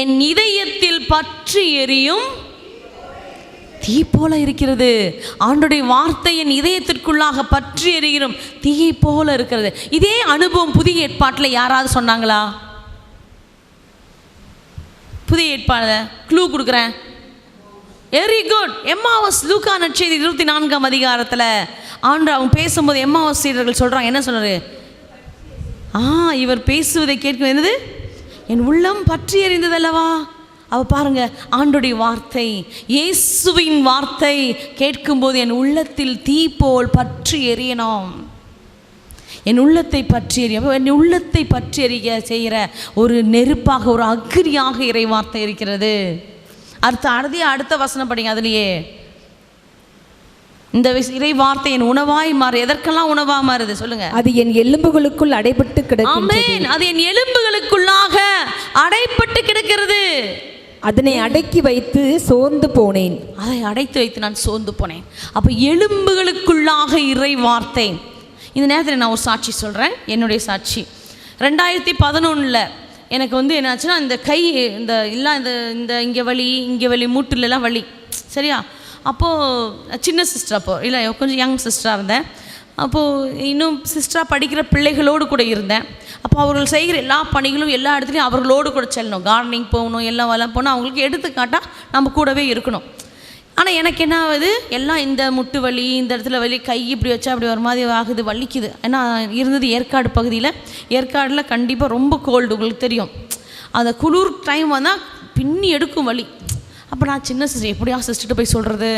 Speaker 1: என் இதயத்தில் பற்றி எரியும் தீ போல இருக்கிறது. ஆண்டுடைய வார்த்தை என் இதயத்திற்குள்ளாக பற்றி எரியும் தீ போல இருக்கிறது. இதே அனுபவம் புதிய ஏற்பாட்டில் யாராவது சொன்னாங்களா? புதிய ஏற்பாடு க்ளூ கொடுக்குறேன். Very good. எம்மாவாஸ் லூக்கா நற்செய்தி 24ஆம் அதிகாரத்தில் ஆண்டு அவங்க பேசும்போது எம்மாவாஸ் சீடர்கள் சொல்கிறாங்க, என்ன சொன்னார்? இவர் பேசுவதை கேட்கும் என்னது, என் உள்ளம் பற்றி எறிந்ததல்லவா. அவ பாருங்க, ஆண்டுடைய வார்த்தை, இயேசுவின் வார்த்தை கேட்கும்போது என் உள்ளத்தில் தீ போல் பற்றி எரியணும். என் உள்ளத்தை பற்றி எறிய, என் உள்ளத்தை பற்றி எறிய செய்கிற ஒரு நெருப்பாக, ஒரு அக்கிரியாக இறை வார்த்தை இருக்கிறது. அடுத்த வசனம் படிங்க. அதுலேயே இந்த இறை வார்த்தை என் உணவாய் மாறு. எதற்கெல்லாம் உணவாக மாறுது சொல்லுங்க?
Speaker 2: அது என் எலும்புகளுக்குள் அடைபட்டு கிடக்கிறது.
Speaker 1: அது என் எலும்புகளுக்குள்ளாக அடைப்பட்டு கிடக்கிறது.
Speaker 2: அதனை அடக்கி வைத்து சோர்ந்து போனேன்.
Speaker 1: அதை அடைத்து வைத்து நான் சோர்ந்து போனேன். அப்போ எலும்புகளுக்குள்ளாக இறை வார்த்தை. இந்த நேரத்தில் நான் ஒரு சாட்சி சொல்கிறேன், என்னுடைய சாட்சி. 2011 எனக்கு என்னாச்சுன்னா, இந்த கை இந்த இங்கே வலி மூட்டுலலாம் வலி, சரியா? அப்போது சின்ன சிஸ்டர், அப்போது இல்லை கொஞ்சம் யங் சிஸ்டராக இருந்தேன். அப்போது இன்னும் சிஸ்டராக படிக்கிற பிள்ளைகளோடு கூட இருந்தேன். அப்போ அவர்கள் செய்கிற எல்லா பணிகளும் எல்லா இடத்துலையும் அவர்களோடு கூட செல்லணும். கார்டனிங் போகணும், எல்லாம் வளம் போகணும், அவங்களுக்கு எடுத்துக்காட்டால் நம்ம கூடவே இருக்கணும். ஆனால் எனக்கு என்ன ஆகுது, எல்லாம் இந்த முட்டு வலி, இந்த இடத்துல வலி, கை இப்படி வச்சா அப்படி ஒரு மாதிரி ஆகுது, வலிக்குது. ஏன்னா இருந்தது ஏற்காடு பகுதியில். ஏற்காடில் கண்டிப்பாக ரொம்ப கோல்டு, உங்களுக்கு தெரியும். அந்த குளிர் டைம் வந்தால் பின்னி எடுக்கும் வலி. அப்போ நான் சின்ன சிஸ்டர் எப்படியா சிஸ்டர்கிட்ட போய் சொல்கிறது,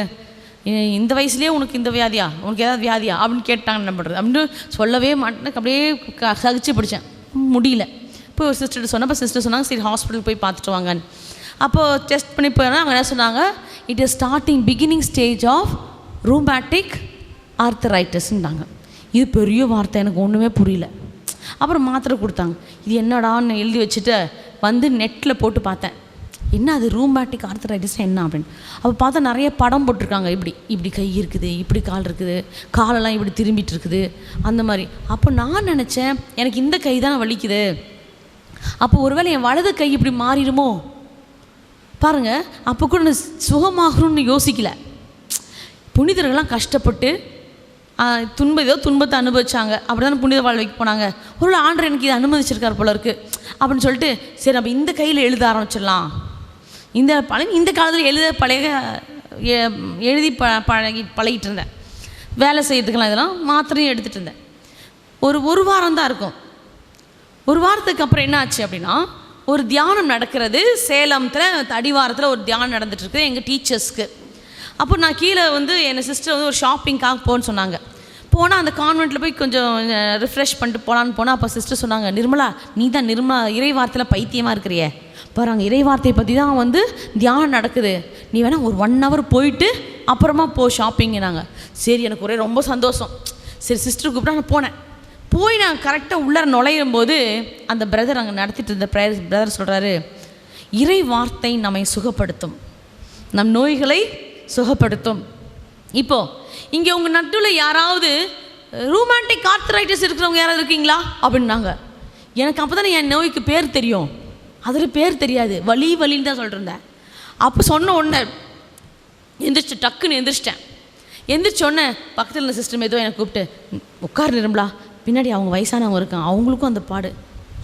Speaker 1: இந்த வயசுலேயே உனக்கு இந்த வியாதியா, உனக்கு ஏதாவது வியாதியா அப்படின்னு கேட்டாங்க. என்ன பண்ணுறது அப்படின்னு சொல்லவே மாட்டேன். அப்படியே சகிச்சு பிடிச்சேன், முடியல. இப்போ ஒரு சிஸ்டர்கிட்ட சொன்னப்போ சிஸ்டர் சொன்னாங்க, சரி ஹாஸ்பிட்டல் போய் பார்த்துட்டு வாங்கன்னு. அப்போது டெஸ்ட் பண்ணி போனால் அவங்க என்ன சொன்னாங்க, it is beginning stage of rheumatic ஆர்த்தரைட்டிஸ்ன்றாங்க. இது பெரிய வார்த்தை, எனக்கு ஒன்றுமே புரியல. அப்புறம் மாத்திரை கொடுத்தாங்க. இது என்னடான்னு எழுதி வச்சுட்டு வந்து நெட்டில் போட்டு பார்த்தேன், என்ன அது ரூமேட்டிக் ஆர்த்தரைட்டிஸ் என்ன அப்படின்னு. அப்போ பார்த்தா நிறைய படம் போட்டிருக்காங்க. இப்படி இப்படி கை இருக்குது, இப்படி கால் இருக்குது, காலெல்லாம் இப்படி திரும்பிட்டு இருக்குது, அந்த மாதிரி. அப்போ நான் நினச்சேன், எனக்கு இந்த கை தான் வலிக்குது, அப்போ ஒருவேளை என் வலது கை இப்படி மாறிடுமோ பாருங்கள். அப்போ கூட நான் சுகமாகணும்னு யோசிக்கலை. புனிதர்கள்லாம் கஷ்டப்பட்டு ஏதோ துன்பத்தை அனுபவிச்சாங்க, அப்படி தானே புனித வாழ்வைக்கு போனாங்க. ஒரு ஆண்டவர் எனக்கு இதை அனுமதிச்சிருக்கார் போல இருக்குது அப்படின்னு சொல்லிட்டு, சரி நம்ம இந்த கையில் எழுத ஆரம்பிச்சிடலாம். இந்த காலத்தில் எழுதி பழகிட்டு இருந்தேன். வேலை செய்யறதுக்கெல்லாம் இதெல்லாம் மாத்திரையும் எடுத்துகிட்டு இருந்தேன். ஒரு வாரம் தான் இருக்கும். ஒரு வாரத்துக்கு அப்புறம் என்ன ஆச்சு அப்படின்னா, ஒரு தியானம் நடக்கிறது சேலத்தில், அடிவாரத்தில் ஒரு தியானம் நடந்துகிட்ருக்கு எங்கள் டீச்சர்ஸ்க்கு. அப்போ நான் கீழே வந்து என் சிஸ்டர் வந்து ஒரு ஷாப்பிங்காக போன்னு சொன்னாங்க. போனால் அந்த கான்வெண்ட்டில் போய் கொஞ்சம் ரிஃப்ரெஷ் பண்ணிட்டு போகலான்னு போனால் அப்போ சிஸ்டர் சொன்னாங்க, நிர்மலா நீ தான் இறை வார்த்தையில் பைத்தியமாக இருக்கிறியே பாருங்க, இறை வார்த்தையை பற்றி தான் வந்து தியானம் நடக்குது, நீ வேணால் ஒரு 1 hour போயிட்டு அப்புறமா போ ஷாப்பிங்னாங்க. சரி எனக்கு ஒரே ரொம்ப சந்தோஷம். சரி சிஸ்டர் கூப்பிட்டா நான் போனேன். போய் நான் கரெக்டாக உள்ளே நுழையும் போது அந்த பிரதர் அங்கே நடத்திட்டு இருந்த பிரதர் சொல்கிறாரு, இறை வார்த்தை நம்மை சுகப்படுத்தும், நம் நோய்களை சுகப்படுத்தும். இப்போது இங்கே உங்கள் நடுவில் யாராவது ரூமேட்டிக் ஆர்த்தரைட்டிஸ் இருக்கிறவங்க யாராவது இருக்கீங்களா அப்படின்னாங்க. எனக்கு அப்போ தானே என் நோய்க்கு பேர் தெரியும், அதில் பேர் தெரியாது, வலின்னு தான் சொல்லிருந்தேன். அப்போ சொன்ன உடனே டக்குன்னு எந்திரிச்சிட்டேன். எந்திரிச்சோடனே பக்கத்தில் இருந்த சிஸ்டம் ஏதோ என்னை கூப்பிட்டு, உட்கார் நிரம்பலா, பின்னாடி அவங்க வயசானவங்க இருக்காங்க, அவங்களுக்கும் அந்த பாடு,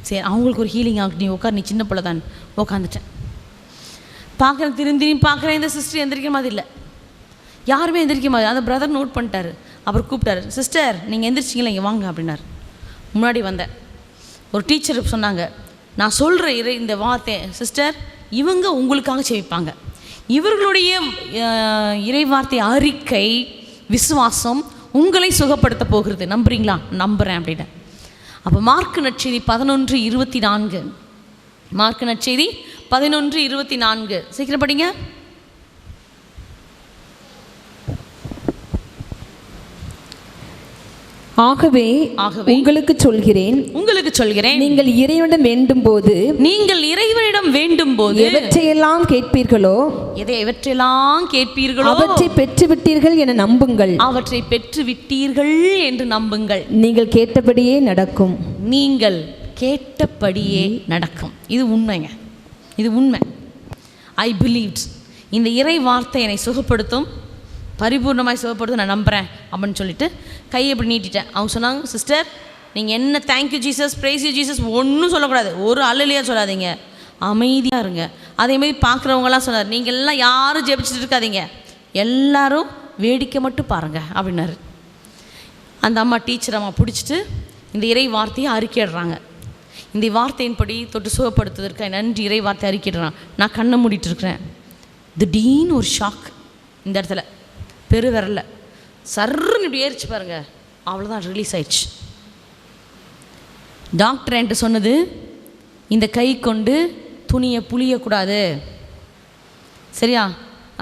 Speaker 1: சரி அவங்களுக்கு ஒரு ஹீலிங் ஆகும், நீ உட்கார், நீ சின்ன பிள்ளை தான். உட்காந்துட்டேன். பார்க்குறேன், திரும்பி பார்க்குறேன், இந்த சிஸ்டர் எந்திரிக்க மாதிரி இல்லை, யாருமே எந்திரிக்க மாதிரி. அந்த பிரதர் நோட் பண்ணிட்டாரு. அப்புறம் கூப்பிட்டாரு, சிஸ்டர் நீங்கள் எந்திரிச்சிங்களா, இங்கே வாங்க அப்படின்னாரு. முன்னாடி வந்தேன். ஒரு டீச்சர் சொன்னாங்க, நான் சொல்கிற இந்த வார்த்தை சிஸ்டர் இவங்க உங்களுக்காக செவிப்பாங்க, இவர்களுடைய இறை வார்த்தை அறிக்கை விசுவாசம் உங்களை சுகப்படுத்த போகிறது, நம்புறீங்களா? நம்புகிறேன் அப்படின்னு. அப்போ மார்க்கு நற்செய்தி 11:24, மார்க்கு நற்செய்தி 11:24 சீக்கிரம் படிங்க.
Speaker 2: ஆகவே உங்களுக்கு சொல்கிறேன், நீங்கள் இறைவனிடம் வேண்டும் போது எவற்றையெல்லாம் கேட்பீர்களோ அவற்றை பெற்றுவிட்டீர்கள் என நம்புங்கள், நீங்கள் கேட்டபடியே நடக்கும். இது உண்மைங்க, இது உண்மை. ஐ பிலீவ்ட், இந்த இறை வார்த்தை என்னை சுகப்படுத்தும், பரிபூர்ணமாய் சுகப்படுத்தும், நான் நம்புகிறேன் அப்படின்னு சொல்லிட்டு கையை இப்படி நீட்டிட்டேன். அவங்க சொன்னாங்க, சிஸ்டர் நீங்கள் என்ன thank you Jesus, praise you Jesus ஒன்றும் சொல்லக்கூடாது, ஒரு அல்லையா சொல்லாதீங்க, அமைதியாக இருங்க. அதேமாதிரி பார்க்குறவங்களாம் சொன்னார், நீங்கள் எல்லாம் யாரும் ஜெபிச்சுட்டு இருக்காதீங்க, எல்லாரும் வேடிக்கை மட்டும் பாருங்கள் அப்படின்னாரு. அந்த அம்மா டீச்சர் அம்மா பிடிச்சிட்டு இந்த இறை வார்த்தையை அறிக்கையிடுறாங்க. இந்த வார்த்தையின்படி தொட்டு சுகப்படுத்துவதற்கு நன்றி இறை வார்த்தை அறிக்கையிடுறான். நான் கண்ணை மூடிட்டு இருக்கிறேன். திடீர்னு ஒரு ஷாக் இந்த இடத்துல, பெருவிரல்ல சர்ன்னு இப்படி ஏறிச்சு பாருங்க, அவ்வளோதான், ரிலீஸ் ஆயிடுச்சு. டாக்டர் என்கிட்ட சொன்னது, இந்த கை கொண்டு துணியை புளியக்கூடாது, சரியா,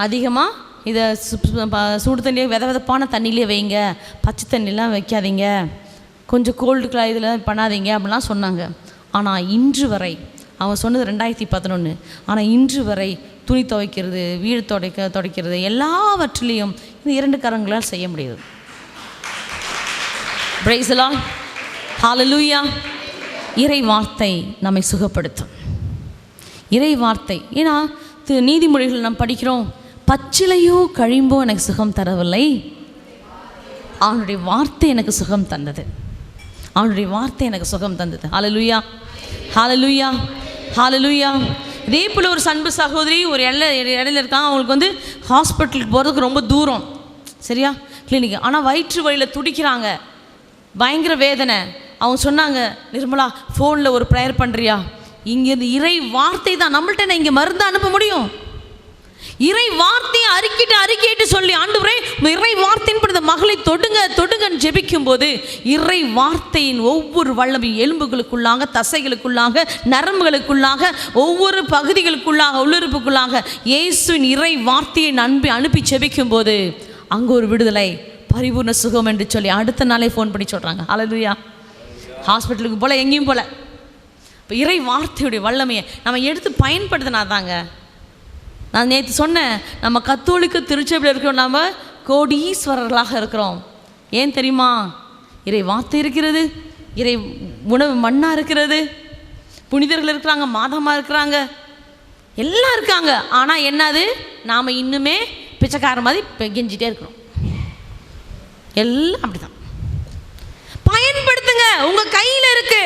Speaker 2: அதிகமாக இதை சுடு தண்ணியே விதவிதப்பான தண்ணியிலே வைங்க, பச்சை தண்ணிலாம் வைக்காதீங்க, கொஞ்சம் கோல்டு இதில் பண்ணாதீங்க அப்படிலாம் சொன்னாங்க. ஆனால் இன்று வரை, அவன் சொன்னது 2011, ஆனால் இன்று வரை துணி துவைக்கிறது, வீடு துடைக்கிறது எல்லாவற்றிலையும் இந்த 2 கரங்களால் செய்ய முடியுது. பிரைஸ் தி லார்ட், ஹல்லேலூயா. இறை வார்த்தை நம்மை சுகப்படுத்தும், இறை வார்த்தை. ஏன்னா நீதிமொழிகள் நாம் படிக்கிறோம், பச்சிலையோ கழிம்போ எனக்கு சுகம் தரவில்லை,
Speaker 1: அவனுடைய வார்த்தை எனக்கு சுகம் தந்தது. அவனுடைய வார்த்தை எனக்கு சுகம் தந்தது. ஹல்லேலூயா, ஹல்லேலூயா, ஹல்லேலூயா. இதே போல் ஒரு அன்பு சகோதரி ஒரு இடையில இருக்காங்க. அவங்களுக்கு வந்து ஹாஸ்பிட்டலுக்கு போகிறதுக்கு ரொம்ப தூரம், சரியா, கிளினிக். ஆனால் வயிற்று வலியில் துடிக்கிறாங்க, பயங்கர வேதனை. அவங்க சொன்னாங்க, நிர்மலா ஃபோனில் ஒரு ப்ரேயர் பண்ணுறியா? இங்கேருந்து இறை வார்த்தை தான் நம்மள்ட்ட நான் இங்கே மருந்து அனுப்ப முடியும். இறை வார்த்தையை அறிக்கிட்டு சொல்லி, ஆண்டவரே இறை வார்த்தையின் இந்த மகளை தொடுங்கன்னு ஜெபிக்கும் போது இறை வார்த்தையின் ஒவ்வொரு வல்லமையும் எலும்புகளுக்குள்ளாக, தசைகளுக்குள்ளாக, நரம்புகளுக்குள்ளாக, ஒவ்வொரு பகுதிகளுக்குள்ளாக, உள்ளுறுப்புக்குள்ளாக இயேசுவின் இறை வார்த்தையை அனுப்பி ஜெபிக்கும் போது அங்கே ஒரு விடுதலை, பரிபூர்ண சுகம் என்று சொல்லி அடுத்த நாளே ஃபோன் பண்ணி சொல்கிறாங்க. ஹல்லேலூயா. ஹாஸ்பிட்டலுக்கு போல எங்கேயும் போல. இப்போ இறை வார்த்தையுடைய வல்லமையை நம்ம எடுத்து பயன்படுத்தினாதாங்க. நான் நேற்று சொன்னேன், நம்ம கத்தோலிக்க திருச்சபையில் இருக்கிறோம், நம்ம கோடீஸ்வரர்களாக இருக்கிறோம். ஏன் தெரியுமா? இறை வார்த்தை இருக்கிறது, இறை உணவு மண்ணாக இருக்கிறது, புனிதர்கள் இருக்கிறாங்க, மாதமாக இருக்கிறாங்க, எல்லாம் இருக்காங்க. ஆனால் என்னது, நாம் இன்னுமே பிச்சைக்கார மாதிரி கெஞ்சிட்டே இருக்கிறோம். எல்லாம் அப்படிதான். பயன்படுத்துங்க, உங்கள் கையில் இருக்கு,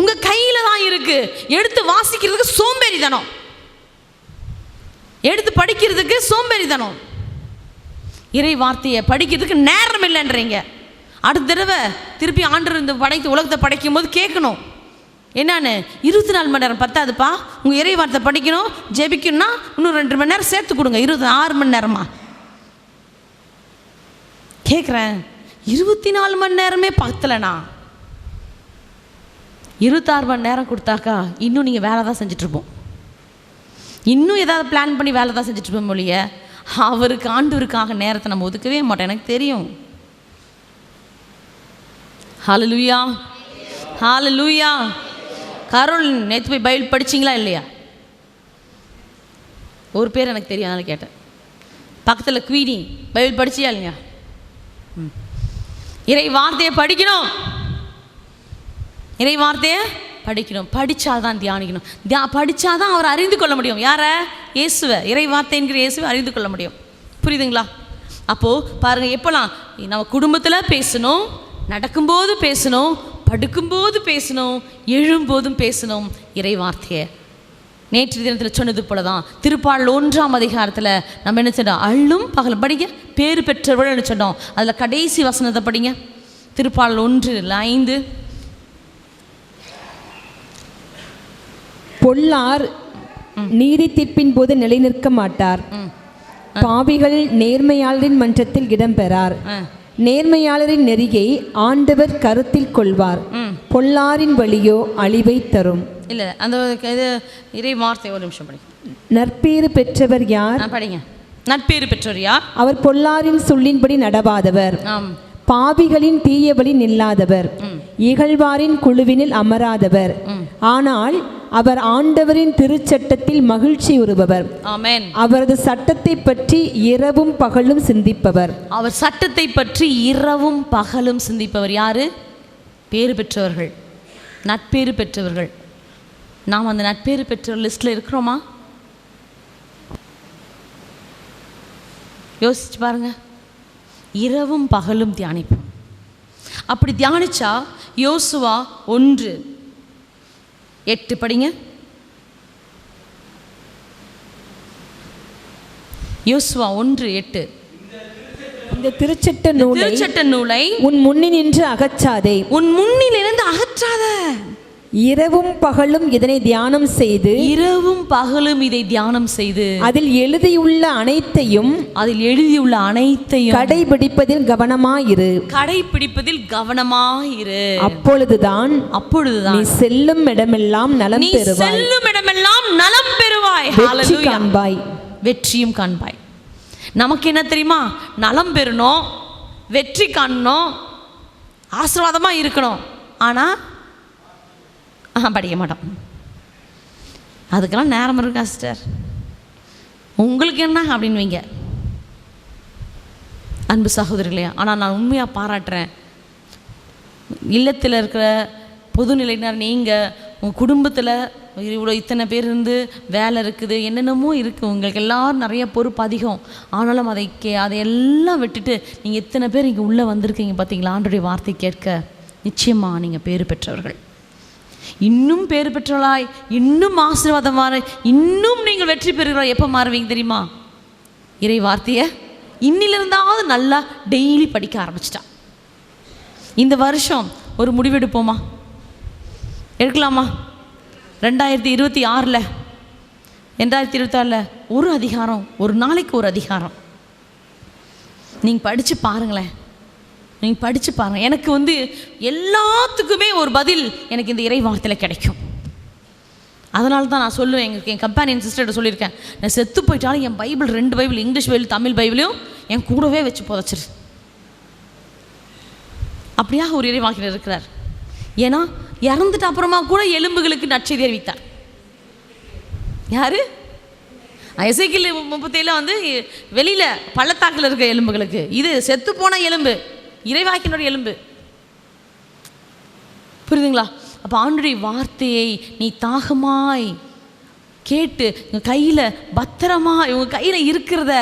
Speaker 1: உங்கள் கையில் தான் இருக்கு. எடுத்து வாசிக்கிறதுக்கு சோம்பேறித்தனம், எடுத்து படிக்கிறதுக்கு சோம்பேறித்தனம், இறை வார்த்தையை படிக்கிறதுக்கு நேரம் இல்லைன்றீங்க. அடுத்த தடவை திருப்பி ஆண்டவர் இந்த உலகத்தை படைக்கும் போது கேட்கணும், என்னன்னு 24 மணி நேரம் பத்தாதுப்பா, உங்கள் இறை வார்த்தை படிக்கணும், ஜெபிக்கணும்னா இன்னும் 2 மணி நேரம் சேர்த்து கொடுங்க, 26 மணி நேரமா கேட்குறேன். 24 மணி நேரமே பத்தலைண்ணா, 26 மணி நேரம் கொடுத்தாக்கா இன்னும் நீங்கள் வேலை தான் செஞ்சிட்ருப்போம், இன்னும் ஏதாவது பிளான் பண்ணி வேலை தான் செஞ்சிட்ருப்போம் மொழிய. அவருக்கு ஆண்டவருக்காக நேரத்தை நம்ம ஒதுக்கவே மாட்டோம், எனக்கு தெரியும். ஹல்லேலூயா, ஹல்லேலூயா. கரோல் நேற்று போய் பைபிள் படிச்சிங்களா இல்லையா? ஒரு பேர் எனக்கு தெரியும், அதனால் கேட்டேன். பக்கத்தில் குவீனி பைபிள் படிச்சியா இல்லையா? இறை வார்த்தையை படிக்கணும், இறை வார்த்தையை படிக்கணும், படித்தாதான் தியானிக்கணும், படித்தாதான் அவர் அறிந்து கொள்ள முடியும். யாரை? இயேசுவை, இறை வார்த்தை என்கிற இயேசுவை அறிந்து கொள்ள முடியும். புரியுதுங்களா? அப்போது பாருங்கள், எப்போலாம் நம்ம குடும்பத்தில் பேசணும், நடக்கும்போது பேசணும், படுக்கும்போது பேசணும், எழும்போதும் பேசணும் இறை வார்த்தையை. நேற்று தினத்தில் சொன்னது போல தான் திருப்பாடல் 1ஆம் அதிகாரத்தில் நம்ம என்ன சொன்னோம்? அள்ளும் பகலும் படிங்க பேறு பெற்றவர்கள்னு சொன்னோம். அதில் கடைசி வசனத்தை படிங்க, திருப்பாடல் 1:5.
Speaker 2: பொல்லார் நீதி தீர்ப்பின் போது நிலைநிற்க மாட்டார், பாவிகள் நேர்மையாளரின் மன்றத்தில் இடம்பெறார், நேர்மையாளரின் நெறியை ஆண்டவர் கருத்தில் கொள்வார், பொல்லாரின் வழியோ அழிவை தரும்.
Speaker 1: இல்லை, அந்த இது இறை வார்த்தை ஒரு நிமிஷம் படிங்க.
Speaker 2: நற்பேறு பெற்றவர் யார்?
Speaker 1: படிங்க. நற்பேறு பெற்றவர் யார்?
Speaker 2: அவர் பொல்லாரின் சொல்லின்படி நடவாதவர், பாவிகளின் தீய வழி நில்லாதவர், இகழ்வாரின் குழுவினில் அமராதவர், ஆனால் அவர் ஆண்டவரின் திருச்சட்டத்தில் மகிழ்ச்சி உறுபவர். ஆமென். அவரது சட்டத்தை பற்றி இரவும் பகலும் சிந்திப்பவர். அவர் சட்டத்தை பற்றி இரவும் பகலும் சிந்திப்பவர் யாரு? பேறு பெற்றவர்கள், நட்பேறு பெற்றவர்கள். நாம் அந்த நட்பேறு பெற்ற லிஸ்ட்டில் இருக்கிறோமா? யோசிச்சு பாருங்க. இரவும் பகலும் தியானிப்போம். அப்படி தியானிச்சா யோசுவா 1:8 படிங்க. யோசுவா 1:8. இந்த திருச்சட்ட நூலை உன் முன்னில் நின்று அகற்றாதே, உன் முன்னிலிருந்து அகற்றாத. இரவும் பகலும் இதனை தியானம் செய்து, இரவும் பகலும் இதை தியானம் செய்து, அதில் எழுதியுள்ள அனைத்தையும் கடைபிடிப்பதில் கவனமாயிரு, கடைபிடிப்பதில் கவனமாயிரு. அப்பொழுதுதான் நீ செல்லும் இடமெல்லாம் நலம் பெறுவாய், செல்லும் இடமெல்லாம் நலம் பெறுவாய், வெற்றி காண்பாய், வெற்றியும் காண்பாய். நமக்கு என்ன தெரியுமா? நலம் பெறணும், வெற்றி காணணும், ஆசீர்வாதமாக இருக்கணும். ஆனால் படிக்க மாட்டோம். அதுக்கெல்லாம் நேரம் இருக்கா சிஸ்டர்? உங்களுக்கு என்ன அப்படின்வீங்க அன்பு சகோதரிகளே. ஆனால் நான் உண்மையாக பாராட்டுறேன், இல்லத்தில் இருக்கிற பொதுநிலையினர் நீங்கள் உங்கள் குடும்பத்தில்
Speaker 1: இவ்வளோ இத்தனை பேர் இருந்து வேலை இருக்குது, என்னென்னமோ இருக்குது, உங்களுக்கு எல்லோரும் நிறைய பொறுப்பு அதிகம். ஆனாலும் அதையெல்லாம் விட்டுட்டு நீங்கள் இத்தனை பேர் இங்கே உள்ளே வந்திருக்கீங்க பார்த்தீங்களா, ஆண்டவருடைய வார்த்தை கேட்க. நிச்சயமாக நீங்கள் பேறு பெற்றவர்கள், இன்னும் பேறு பெற்றவர்களாய், இன்னும் ஆசீர்வாதமாக, இன்னும் நீங்கள் வெற்றி பெறுகிறாய். எப்போ மாறுவீங்க தெரியுமா? இறை வார்த்தையை இன்னிலிருந்தாவது நல்லா டெய்லி படிக்க ஆரம்பிச்சிட்டா. இந்த வருஷம் ஒரு முடிவெடுப்போமா? எடுக்கலாமா? 2026 2026 ஒரு அதிகாரம், ஒரு நாளைக்கு ஒரு அதிகாரம் நீங்கள் படித்து பாருங்களேன். நீங்கள் படித்து பாருங்கள். எனக்கு எல்லாத்துக்குமே ஒரு பதில் எனக்கு இந்த இறை வார்த்தையில் கிடைக்கும். அதனால தான் நான் சொல்லுவேன், என் கம்பெனியன் சிஸ்டர்கிட்ட சொல்லியிருக்கேன், நான் செத்து போயிட்டாலும் என் Bible 2 Bible, English Bible Tamil பைபிளையும் என் கூடவே வச்சு புதைச்சிரு. அப்படியாக ஒரு இறை வாக்கினர் இருக்கிறார். ஏன்னா இறந்துட்டு அப்புறமா கூட எலும்புகளுக்கு நற்செய்தி அறிவித்தார். யாரு? எசேக்கியேல் 37 வெளியில் பள்ளத்தாக்கில் இருக்க எலும்புகளுக்கு, இது செத்து போன எலும்பு, இறைவாக்கினுடைய எலும்பு. புரியுதுங்களா? அப்போ ஆண்டவருடைய வார்த்தையை நீ தாகமாய் கேட்டு உங்கள் கையில் பத்திரமா, உங்கள் கையில் இருக்கிறத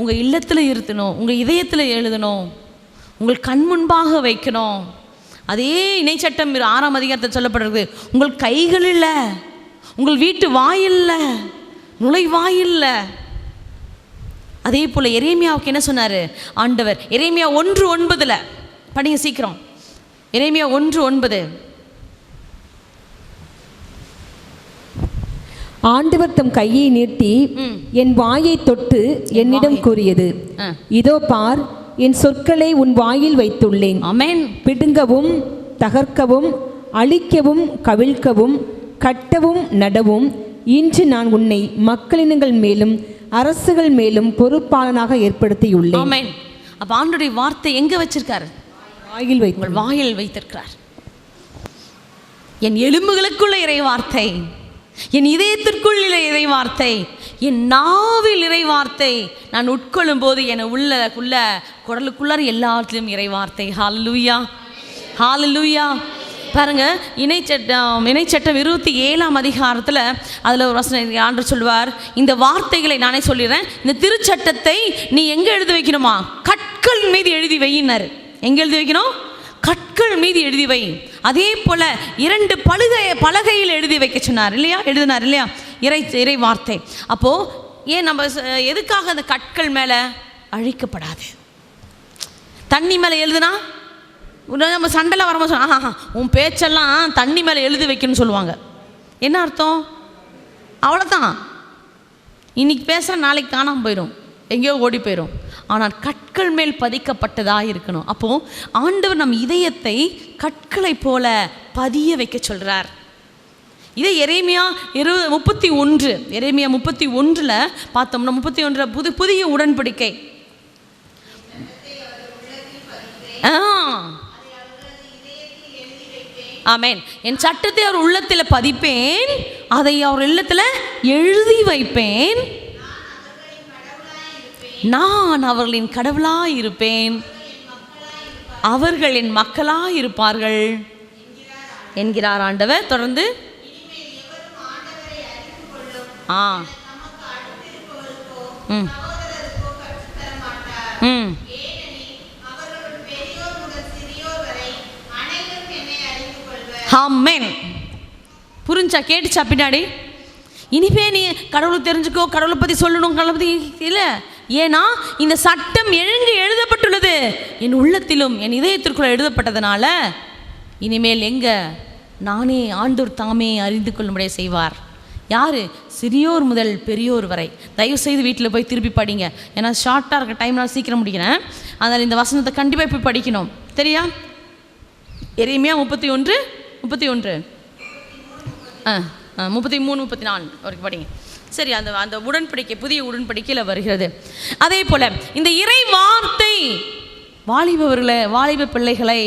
Speaker 1: உங்கள் இல்லத்தில் இருத்தணும், உங்கள் இதயத்தில் எழுதணும், உங்கள் கண் முன்பாக வைக்கணும். அதே இணைச்சட்டம் 6ஆம் அதிகாரத்தில் சொல்லப்படுறது, உங்கள் கைகளில், உங்கள் வீட்டு வாயில்ல, நுழைவாயில்ல. அதே போல் எரேமியாவுக்கு என்ன சொன்னார் ஆண்டவர்? எரேமியா 1:9 படிங்க சீக்கிரம். எரேமியா 1:9.
Speaker 2: ஆண்டவர் தம் கையை நீட்டி என் வாயை தொட்டு என்னிடம் கூறியது, இதோ பார், என் சொற்களை உன் வாயில் வைத்துள்ளேன்.
Speaker 1: ஆமென்.
Speaker 2: பிடுங்கவும் தகர்க்கவும் அழிக்கவும் கவிழ்க்கவும் கட்டவும் நடவும் இன்று நான் உன்னை மக்களினங்கள் மேலும் அரசுகள் மேலும் பொறுப்பாளனாக ஏற்படுத்தியுள்ளேன்.
Speaker 1: ஆமென். அப்ப ஆண்டவருடைய வார்த்தை எங்க வச்சிருக்காரு? வாயில் வைத்திருக்கிறார். என் எலும்புகளுக்குள்ள இறை வார்த்தை, என் இதயத்திற்குள் இறை வார்த்தை, என் நாவில் இறை வார்த்தை. நான் உட்கொள்ளும் போது என் உள்ள குடலுக்குள்ளார எல்லாத்திலும் இறை வார்த்தை. ஹல்லேலூயா, ஹல்லேலூயா. பாருங்க, இணைச்சட்டம் 27ஆம் அதிகாரத்தில் அதில் ஒரு வசனம் ஆண்டவர் சொல்வார், இந்த வார்த்தைகளை நானே சொல்லிடுறேன், இந்த திருச்சட்டத்தை நீ எங்கே எழுதி வைக்கணுமா? கற்கள் மீது எழுதி வையினார். எங்கே எழுதி வைக்கணும்? கற்கள் மீது எழுதி வை. அதே போல 2 பலகையில் எழுதி வைக்க சொன்னார் இல்லையா? எழுதினார் இல்லையா? இறை வார்த்தை. அப்போது ஏன் நம்ம எதுக்காக அந்த கற்கள் மேலே அழிக்கப்படாது? தண்ணி மேலே எழுதுனா நம்ம சண்டையில் வரும்போது சொன்னா, உன் பேச்செல்லாம் தண்ணி மேலே எழுதி வைக்கணும்னு சொல்லுவாங்க. என்ன அர்த்தம்? அவ்வளோதான், இன்னைக்கு பேசுகிற நாளைக்கு காணாமல் போயிடும், எங்கேயோ ஓடி போயிடும். ஆனால் கற்கள் மேல் பதிக்கப்பட்டதாக இருக்கணும். அப்போது ஆண்டவர் நம் இதயத்தை கற்களை போல பதிய வைக்க சொல்கிறார். இதே எரேமியா 31 பார்த்தோம்னா 31 புதிய உடன்படிக்கை. ஆமென். என் சட்டத்தை அவர் உள்ளத்தில் பதிப்பேன், அதை அவர் இல்லத்தில் எழுதி வைப்பேன், நான் அவர்களின் கடவுளாய் இருப்பேன், அவர்கள் என் மக்களாய் இருப்பார்கள் என்கிறார் ஆண்டவர். தொடர்ந்து ஆமென். புரிஞ்சா? கேட்டுச்சா பின்னாடி? இனிமே நீ கடவுளை தெரிஞ்சுக்கோ, கடவுளை பற்றி சொல்லணும், கடவுளை பற்றி இல்லை. ஏன்னா இந்த சட்டம் எழுதப்பட்டுள்ளது என் உள்ளத்திலும் என் இதயத்திற்குள்ள எழுதப்பட்டதுனால இனிமேல் எங்கே நானே ஆண்டவர் தாமே அறிந்து கொள்ளும்படியே செய்வார். யார்? சிறியோர் முதல் பெரியோர் வரை. தயவுசெய்து வீட்டில் போய் திருப்பி படிங்க. ஏன்னா ஷார்ட்டாக இருக்க டைம்னால் சீக்கிரம் முடிக்கிறேன். அதனால் இந்த வசனத்தை கண்டிப்பாக போய் படிக்கணும். சரியா? எரேமியா 33 33 34 வரைக்கும் படிங்க. சரி, அந்த உடன்படிக்கை புதிய உடன்படிக்கையில் வருகிறது. அதே போல் இந்த இறை வார்த்தை வாலிப பிள்ளைகளை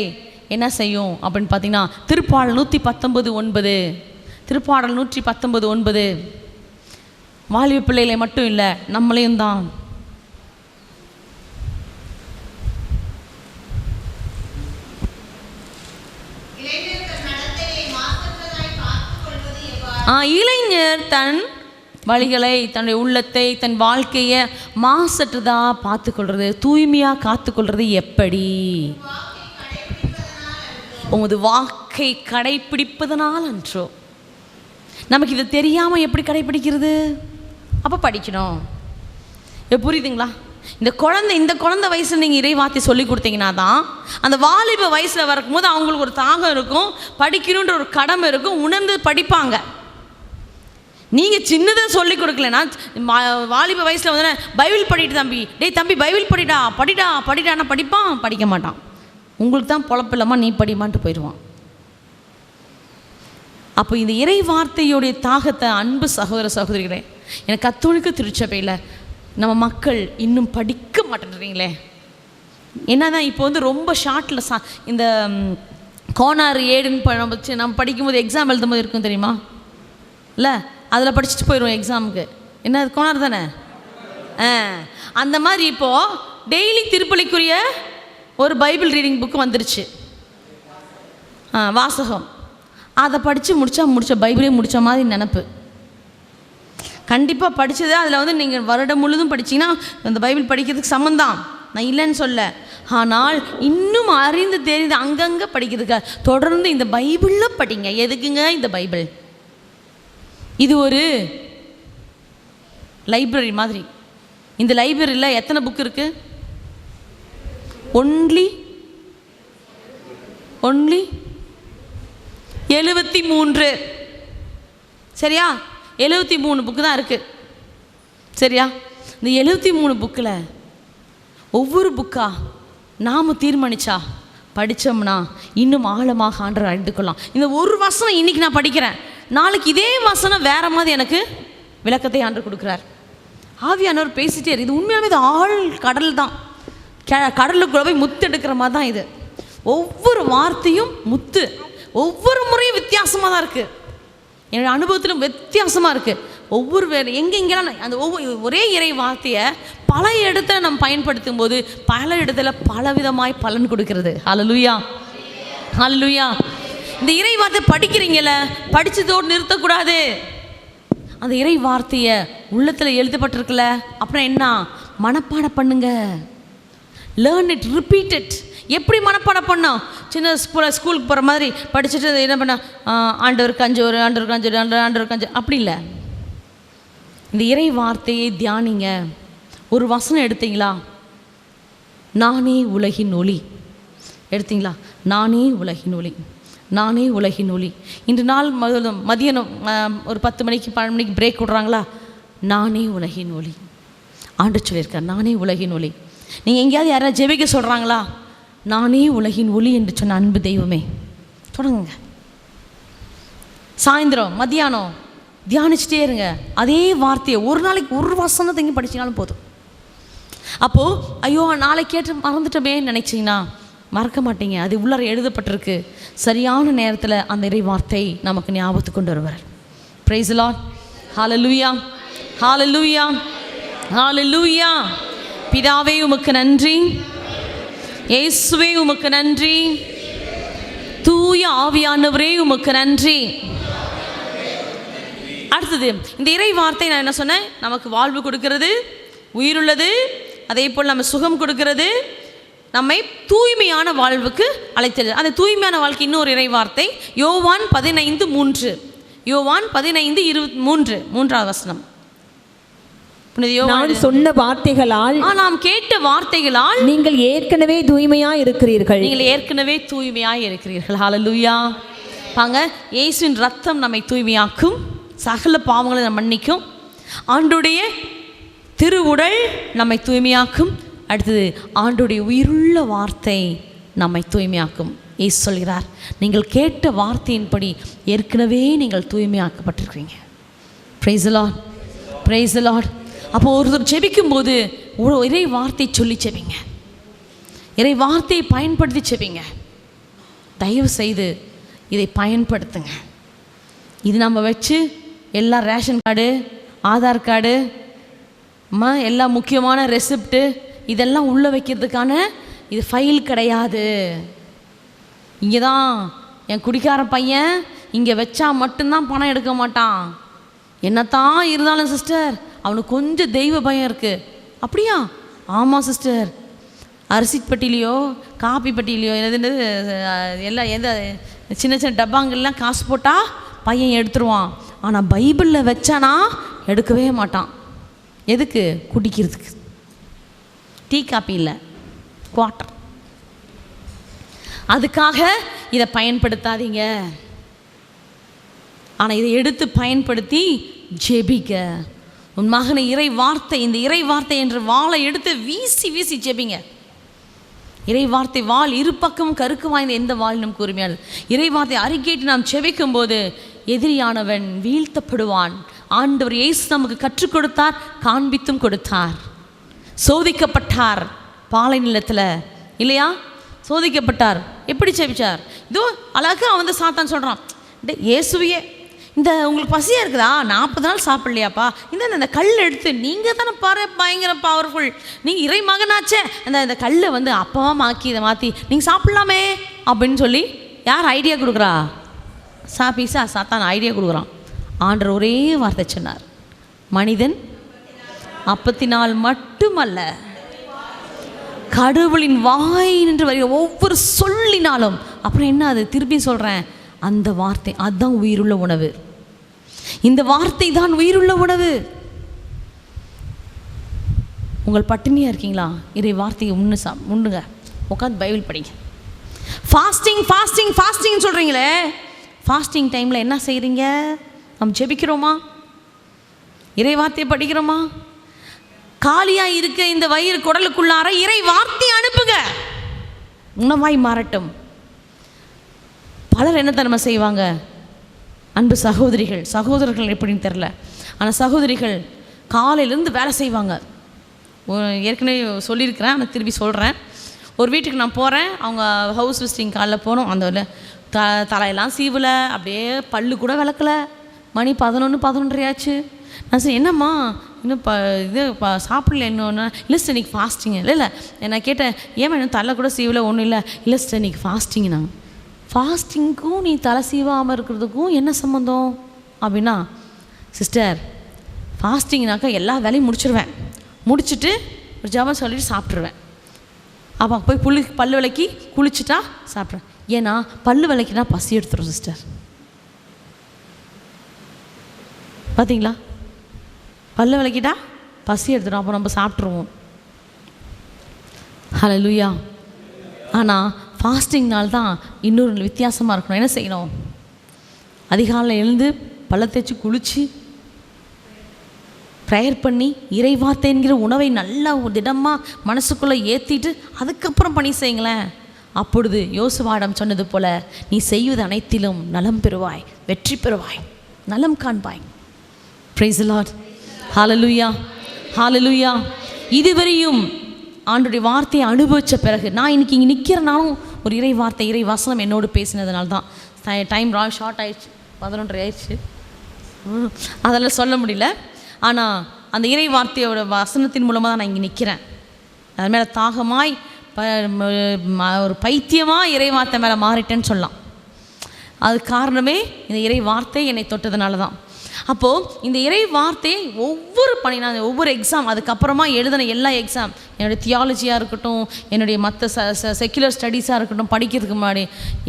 Speaker 1: என்ன செய்யும் அப்படின்னு பார்த்தீங்கன்னா, திருப்பாடல் 119:9 திருப்பாடல் 119:9 வாலிப பிள்ளைகளை மட்டும் இல்லை, நம்மளையும் தான். இளைஞர் தன் வழிகளை, தன்னுடைய உள்ளத்தை, தன் வாழ்க்கையை மாசற்றதா பார்த்துக்கொள்வது, தூய்மையாக காத்துக்கொள்வது எப்படி? உமது வாக்கை கடைப்பிடிப்பதனால் அன்றோ. நமக்கு இது தெரியாமல் எப்படி கடைப்பிடிக்கிறது? அப்போ படிக்கணும். புரியுதுங்களா? இந்த குழந்தை வயசில் நீங்கள் இறைவார்த்தை சொல்லி கொடுத்தீங்கன்னா தான் அந்த வாலிப வயசில் வரும்போது அவங்களுக்கு ஒரு தாகம் இருக்கும், படிக்கணுன்ற ஒரு கடமை இருக்கும், உணர்ந்து படிப்பாங்க. நீங்கள் சின்னதாக சொல்லி கொடுக்கலன்னா வாலிப வயசில் வந்து பைபிள் படிட்டு தம்பி, தம்பி பைபிள் படிடான்னா படிப்பான்? படிக்க மாட்டான். உங்களுக்கு தான் பொழப்பில்லாமா, நீ படிமான்ட்டு போயிடுவான். அப்போ இந்த இறை வார்த்தையுடைய தாகத்தை, அன்பு சகோதர சகோதரிகளே, எனக்கு கத்தோலிக்க திருச்சபையில் நம்ம மக்கள் இன்னும் படிக்க மாட்டேன்றீங்களே. என்னதான் இப்போ வந்து ரொம்ப ஷார்ட்டில் இந்த கோனார் ஏடுன்னு வச்சு நம்ம படிக்கும்போது எக்ஸாம் எழுதும் போது இருக்கும் தெரியுமா? இல்லை, அதில் படிச்சுட்டு போயிடுவோம் எக்ஸாமுக்கு. என்ன கோனார் தானே? அந்த மாதிரி இப்போது டெய்லி திருப்பலிக்குரிய ஒரு பைபிள் ரீடிங் புக்கு வந்துருச்சு, வாசகம். அதை படித்து முடித்தா பைபிளே முடித்த மாதிரி நினப்பு. கண்டிப்பாக படித்தது அதில் வந்து நீங்கள் வருடம் முழுதும் படிச்சிங்கன்னா அந்த பைபிள் படிக்கிறதுக்கு சம்மந்தான், நான் இல்லைன்னு சொல்ல. ஆனால் இன்னும் அறிந்து தெரிந்து அங்கங்கே படிக்கிறதுக்கு தொடர்ந்து இந்த பைபிளில் படிங்க. எதுக்குங்க இந்த பைபிள்? இது ஒரு லைப்ரரி மாதிரி. இந்த லைப்ரரியில் எத்தனை புக்கு இருக்குது? ஒன்லி 73. சரியா? 73 புக்கு தான் இருக்குது. சரியா? இந்த 73 புக்கில் ஒவ்வொரு புக்கா நாம் தீர்மானிச்சா படித்தோம்னா இன்னும் ஆழமாக ஆண்டவரை அறிந்து கொள்ளலாம். இந்த ஒரு வசனம் இன்றைக்கி நான் படிக்கிறேன், நாளைக்கு இதே வசனம் வேறு மாதிரி எனக்கு விளக்கத்தை ஆண்டவர் கொடுக்குறார். ஆவியானவர் பேசிட்டே இருக்குது. இது உண்மையாகவே இது ஆழ் கடல் தான். கடலுக்குள்ளே போய் முத்து எடுக்கிற மாதிரி தான் இது. ஒவ்வொரு வார்த்தையும் முத்து, ஒவ்வொரு முறையும் வித்தியாசமாக தான் இருக்குது. என்னோடய அனுபவத்திலும் வித்தியாசமாக இருக்குது. ஒவ்வொரு எங்கெங்கெல்லாம் அந்த ஒரே இறை வார்த்தையை பல இடத்துல நம்ம பயன்படுத்தும் போது பல இடத்துல பலவிதமாய் பலன் கொடுக்கிறது. ஹல்லேலூயா, ஹல்லேலூயா. இந்த இறை வார்த்தை படிக்கிறீங்கள, படித்ததோடு நிறுத்தக்கூடாது. அந்த இறை வார்த்தையை உள்ளத்தில் எழுதப்பட்டிருக்குல்ல, அப்புறம் என்ன? மனப்பாடம் பண்ணுங்க. Learn it, repeat it. எப்படி மனப்பாடம் பண்ணோம்? சின்ன ஸ்கூலுக்கு போகிற மாதிரி படிச்சுட்டு என்ன பண்ண, ஆண்டவருக்கு 5 ஒரு, ஆண்டவருக்கு 5 ஆண்டவருக்கு 5 அப்படி இல்லை. இந்த இறை வார்த்தையை தியானிங்க. ஒரு வசனம் எடுத்தீங்களா? நானே உலகின் ஒளி எடுத்தீங்களா? நானே உலகின் ஒளி, நானே உலகின் ஒளி. இன்று நாள் மதியானம் ஒரு 10 மணிக்கு 12 மணிக்கு பிரேக் விட்றாங்களா? நானே உலகின் ஒளி. ஆண்டு சொல்லியிருக்கார், நானே உலகின் ஒளி. நீங்கள் எங்கேயாவது யாராவது ஜெபிக்க சொல்கிறாங்களா? நானே உலகின் ஒளி என்று சொன்ன அன்பு தெய்வமே, தொடங்குங்க. சாயந்தரம் மத்தியானம் தியானிச்சுட்டே இருங்க. அதே வார்த்தையை ஒரு நாளைக்கு ஒரு வசனத்தை இங்கே படிச்சினாலும் போதும். அப்போது ஐயோ நாளைக்கு கேட்டு மறந்துட்டோமே நினைச்சிங்கன்னா மறக்க மாட்டீங்க. அது உள்ளார எழுதப்பட்டிருக்கு. சரியான நேரத்தில் அந்த இறை வார்த்தை நமக்கு ஞாபகத்துக்கு கொண்டு வருவார். Praise the Lord. Hallelujah, hallelujah, hallelujah. பிதாவே உமக்கு நன்றி, இயேசுவே உமக்கு நன்றி, தூய ஆவியானவரே உமக்கு நன்றி. அடுத்தது இந்த இறை வார்த்தை நான் என்ன சொன்னேன்? நமக்கு வாழ்வு கொடுக்கிறது, உயிருள்ளது, அதே போல் நம்ம சுகம் கொடுக்கிறது, நம்மை தூய்மையான வாழ்வுக்கு அழைத்தது. அந்த தூய்மையான வாழ்க்கை இன்னொரு இறை வார்த்தை யோவான் 15:3. யோவான் 15:23 மூன்றாவது வசனம்.
Speaker 2: நான் சொன்ன வார்த்தைகளால்,
Speaker 1: நாம் கேட்ட வார்த்தைகளால்
Speaker 2: நீங்கள் ஏற்கனவே தூய்மையாய் இருக்கிறீர்கள்.
Speaker 1: நீங்கள் ஏற்கனவே தூய்மையாய் இருக்கிறீர்கள். ஹல்லேலூயா. பாங்க, இயேசுவின் ரத்தம் நம்மை தூய்மையாக்கும், சகல பாவங்களை நம்ம மன்னிக்கும். ஆண்டுடைய திருவுடல் நம்மை தூய்மையாக்கும். அடுத்தது ஆண்டுடைய உயிருள்ள வார்த்தை நம்மை தூய்மையாக்கும். இயேசு சொல்கிறார், நீங்கள் கேட்ட வார்த்தையின்படி ஏற்கனவே நீங்கள் தூய்மையாக்கப்பட்டிருக்கிறீங்க. Praise the Lord, praise the Lord. அப்போது ஒருத்தர் ஜெபிக்கும் போது இறை வார்த்தை சொல்லி ஜெபிங்க, இறை வார்த்தையை பயன்படுத்தி ஜெபிங்க. தயவு செய்து இதை பயன்படுத்துங்க. இது நம்ம வச்சு எல்லா ரேஷன் கார்டு, ஆதார் கார்டு, எல்லா முக்கியமான ரெசிப்ட்டு இதெல்லாம் உள்ளே வைக்கிறதுக்கான இது ஃபைல் கிடையாது. இங்கே தான் என் குடிக்கார பையன் இங்கே வச்சா மட்டும்தான் பணம் எடுக்க மாட்டான். என்னத்தான் இருந்தாலும் சிஸ்டர் அவனுக்கு கொஞ்சம் தெய்வ பயம் இருக்குது. அப்படியா? ஆமாம் சிஸ்டர். அரிசி பெட்டிலையோ காப்பி பெட்டிலையோ எது எல்லாம் எந்த சின்ன சின்ன டப்பாங்கள்லாம் காசு போட்டால் பையன் எடுத்துருவான். ஆனால் பைபிளில் வச்சானா எடுக்கவே மாட்டான். எதுக்கு? குடிக்கிறதுக்கு. டீ காப்பி இல்லை, குவாட்டர். அதுக்காக இதை பயன்படுத்தாதீங்க. ஆனால் இதை எடுத்து பயன்படுத்தி ஜெபிக்க. உன் மகனை இறை வார்த்தை, இந்த இறை வார்த்தை என்ற வாளை எடுத்து வீசி வீசி ஜெபிங்க. இறை வார்த்தை வாள் இரு பக்கம் கருக்கு வாய்ந்த எந்த வாளினும் கூர்மையானது. இறை வார்த்தை அறிக்கையிட்டு நாம் செபிக்கும் போது எதிரியானவன் வீழ்த்தப்படுவான். ஆண்டவர் இயேசு நமக்கு கற்றுக் கொடுத்தார், காண்பித்தும் கொடுத்தார். சோதிக்கப்பட்டார் பாலை நிலத்தில், இல்லையா? சோதிக்கப்பட்டார். எப்படி செபிச்சார்? இதோ அழகாக வந்து சாத்தான் சொல்கிறான், இயேசுவையே இந்த உங்களுக்கு பசியாக இருக்குதா, 40 நாள் சாப்பிட்லையாப்பா, இந்த கல் எடுத்து, நீங்கள் தானே பாரு பயங்கர பவர்ஃபுல், நீங்கள் இறை மகனாச்சே, இந்த கல்லை வந்து அப்பவா இதை மாற்றி நீங்கள் சாப்பிட்லாமே அப்படின்னு சொல்லி யார் ஐடியா கொடுக்குறா? சாத்தான் ஐடியா கொடுக்குறான். ஆண்டவர் ஒரே வார்த்தை சொன்னார், மனிதன் அப்பத்தினால் மட்டுமல்ல கடவுளின் வாய் நின்று வருகிற ஒவ்வொரு சொல்லினாலும். அப்புறம் என்ன அது? திருப்பி சொல்கிறேன், அந்த வார்த்தை அதுதான் உயிருள்ள உணவு. இந்த வார்த்தை தான் உயிருள்ள உணவு. உங்கள் பட்டினியாக இருக்கீங்களா? இறை வார்த்தையை உண்ணுங்க, உட்காந்து பைபிள் படிங்க. ஃபாஸ்டிங் ஃபாஸ்டிங் ஃபாஸ்டிங் சொல்கிறீங்களே, ஃபாஸ்டிங் டைமில் என்ன செய்கிறீங்க? நம்ம ஜெபிக்கிறோமா? இறை வார்த்தையை படிக்கிறோமா? காலியாக இருக்க இந்த வயிறு குடலுக்குள்ளார இறை வார்த்தையை அனுப்புங்க, உணவாய் மாறட்டும். பலர் என்ன தன்மை செய்வாங்க? அன்பு சகோதரர்கள் எப்படின்னு தெரில, ஆனால் சகோதரிகள் காலையிலேருந்து வேலை செய்வாங்க. ஏற்கனவே சொல்லியிருக்கிறேன், ஆனால் திருப்பி சொல்கிறேன். ஒரு வீட்டுக்கு நான் போகிறேன், அவங்க ஹவுஸ் விசிட்டிங் காலைல போனோம். அந்த தலையெல்லாம் சீவலை, அப்படியே பல்லு கூட விளக்கலை. மணி 11-11:30 ஆச்சு. நான் சரி என்னம்மா இன்னும் சாப்பிடல இன்னொன்று? இல்லை சார் இன்றைக்கி ஃபாஸ்டிங்க. இல்லை நான் கேட்டேன், ஏமா இன்னும் தலை கூட சீவலை? ஒன்றும் இல்லை சார் இன்றைக்கி ஃபாஸ்டிங். நாங்கள் ஃபாஸ்டிங்க்கும் நீ தலை சீவாமல் இருக்கிறதுக்கும் என்ன சம்மந்தம் அப்படின்னா, சிஸ்டர் ஃபாஸ்டிங்னாக்கா எல்லா வேலையும் முடிச்சுட்டு ஒரு ஜபம் சொல்லிட்டு சாப்பிட்ருவேன். அப்போ போய் பல்லு விளக்கி குளிச்சுட்டா சாப்பிட்றேன். ஏன்னா பல்லு விளக்கினா பசி எடுத்துரும் சிஸ்டர். பார்த்தீங்களா? பல்லு விளக்கிட்டா பசி எடுத்துடும், அப்போ நம்ம சாப்பிட்ருவோம். ஹல்லேலூயா. ஆனால் ஃபாஸ்டிங்னால் தான் இன்னொரு வித்தியாசமாக இருக்கணும். என்ன செய்யணும்? அதிகாலையில் எழுந்து பல்ல தேய்ச்சி குளித்து ப்ரேயர் பண்ணி இறை வார்த்தை என்கிற உணவை நல்லா திடமாக மனசுக்குள்ளே ஏற்றிட்டு அதுக்கப்புறம் பணி செய்யுங்களேன். அப்பொழுது யோசுவாவிடம் சொன்னது போல், நீ செய்வது அனைத்திலும் நலம் பெறுவாய், வெற்றி பெறுவாய், நலம் காண்பாய். Praise the Lord. Hallelujah, hallelujah. இதுவரையும் ஆண்டோடைய வார்த்தையை அனுபவித்த பிறகு நான் இன்றைக்கி இங்கே நிற்கிறனாலும் ஒரு இறை வார்த்தை, இறை வசனம் என்னோடு பேசினதுனால தான். டைம் ஷார்ட் ஆயிடுச்சு, 11:30 ஆயிடுச்சு, அதெல்லாம் சொல்ல முடியல. ஆனால் அந்த இறை வார்த்தையோட வசனத்தின் மூலமாக தான் நான் இங்கே நிற்கிறேன். அது மேலே தாகமாய் ஒரு பைத்தியமாக இறை வார்த்தை மேலே மாறிட்டேன்னு சொல்லலாம். அது காரணமே இந்த இறை வார்த்தை என்னை தொட்டதுனால தான். அப்போது இந்த இறை வார்த்தையை நான் ஒவ்வொரு எக்ஸாம், அதுக்கப்புறமா எழுதின எல்லா எக்ஸாம், என்னுடைய தியாலஜியாக இருக்கட்டும், என்னுடைய மற்ற செக்குலர் ஸ்டடீஸாக இருக்கட்டும், படிக்கிறதுக்கு முன்னாடி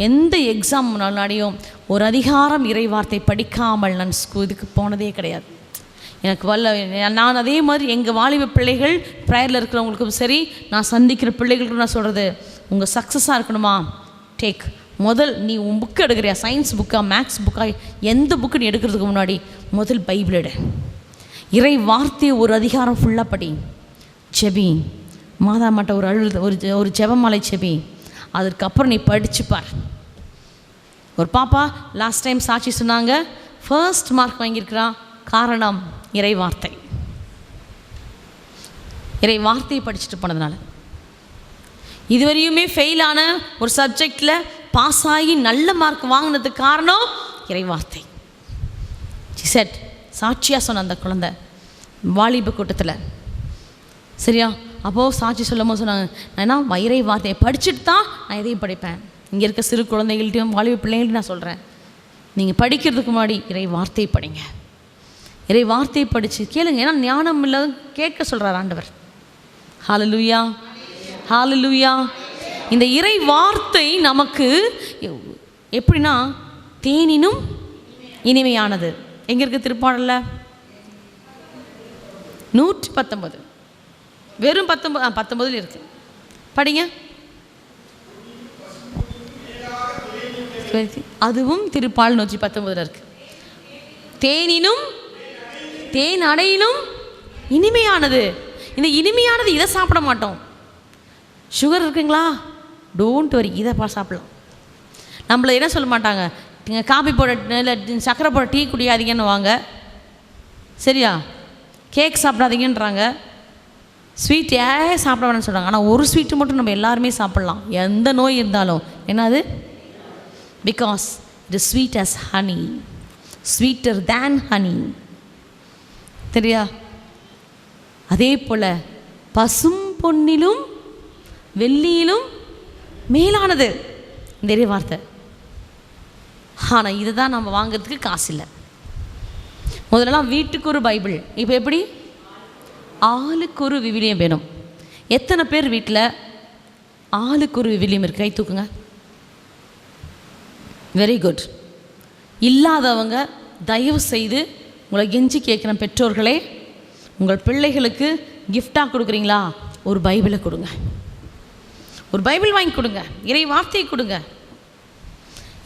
Speaker 1: எந்த எக்ஸாம் முன்னாடியும் ஒரு அதிகாரம் இறை வார்த்தை படிக்காமல் நான் இதுக்கு போனதே கிடையாது. எனக்கு நான் அதே மாதிரி எங்கள் வாலிப பிள்ளைகள் ப்ரேயரில் இருக்கிறவங்களுக்கும் சரி, நான் சந்திக்கிற பிள்ளைகளுக்கும் நான் சொல்கிறது, உங்கள் சக்ஸஸாக இருக்கணுமா, முதல் நீ உன் புக்கு எடுக்கிறியா, சயின்ஸ் புக்கா மேக்ஸ் புக்கா, எந்த புக்கு நீ எடுக்கிறதுக்கு முன்னாடி முதல் பைபிள் எடு, இறை வார்த்தையை ஒரு அதிகாரம் ஃபுல்லாக படி, செபி, மாதா மாட்ட ஒரு ஜெபமாலை செபி, அதுக்கப்புறம் நீ படிச்சுப்பார். ஒரு பாப்பா லாஸ்ட் டைம் சாட்சி சொன்னாங்க, ஃபர்ஸ்ட் மார்க் வாங்கியிருக்கிறான். காரணம் இறை வார்த்தை. இறை வார்த்தையை படிச்சுட்டு போனதுனால. இதுவரையுமே ஃபெயிலான ஒரு சப்ஜெக்டில் பாஸ் ஆகி நல்ல மார்க் வாங்கினதுக்கு காரணம் இறை வார்த்தை. செட் சாட்சியாக சொன்ன அந்த குழந்தை வாலிப கூட்டத்தில், சரியா? அப்போது சாட்சி சொல்லும் போது சொன்னாங்க, நான் இறை வார்த்தையை படிச்சுட்டு தான் நான் எதையும் படிப்பேன். இங்கே இருக்க சிறு குழந்தைகள்ட்டையும் வாலிப பிள்ளைங்கள்ட்டையும் நான் சொல்கிறேன், நீங்கள் படிக்கிறதுக்கு முன்னாடி இறை வார்த்தை படிங்க. இறை வார்த்தை படித்து கேளுங்க. ஏன்னா ஞானம் இல்லாத கேட்க சொல்கிறார் ஆண்டவர். ஹல்லேலூயா, ஹல்லேலூயா. இந்த இறை வார்த்தை நமக்கு எப்படின்னா தேனினும் இனிமையானது. எங்கே இருக்குது திருப்பாடல்ல? 119, வெறும் 19 இருக்குது. படிங்க. அதுவும் திருப்பால் 119 இருக்கு. தேனினும் தேன் அடையிலும் இனிமையானது. இந்த இனிமையானது இதை சாப்பிட மாட்டோம். சுகர் இருக்குங்களா, டோன்ட் வரி, இதை சாப்பிடலாம். நம்மளை என்ன சொல்ல மாட்டாங்க, நீங்கள் காபி போட இல்லை சக்கரை போட டீ குடிக்காதீங்கன்னு வாங்க, சரியா? கேக் சாப்பிடாதீங்கன்றாங்க, ஸ்வீட் சாப்பிட வேணும்னு சொல்கிறாங்க. ஆனால் ஒரு ஸ்வீட்டு மட்டும் நம்ம எல்லாருமே சாப்பிட்லாம், எந்த நோய் இருந்தாலும். என்னது? Because it is sweet as honey, sweeter than honey. சரியா? அதே போல் பசும் பொன்னிலும் வெள்ளியிலும் மேலானது இந்த இறை வார்த்தை. ஆனால் இதை தான் நம்ம வாங்கிறதுக்கு காசு இல்லை. முதல்லலாம் வீட்டுக்கு ஒரு பைபிள், இப்போ எப்படி ஆளுக்கு ஒரு விவிலியம் வேணும். எத்தனை பேர் வீட்டில் ஆளுக்கு ஒரு விவிலியம் இருக்கு? கை தூக்குங்க. Very good. இல்லாதவங்க தயவு செய்து உங்களை கெஞ்சி கேட்குற பெற்றோர்களே, உங்கள் பிள்ளைகளுக்கு கிஃப்டாக கொடுக்குறீங்களா, ஒரு பைபிளை கொடுங்க, ஒரு பைபிள் வாங்கி கொடுங்க, இறை வார்த்தையை கொடுங்க.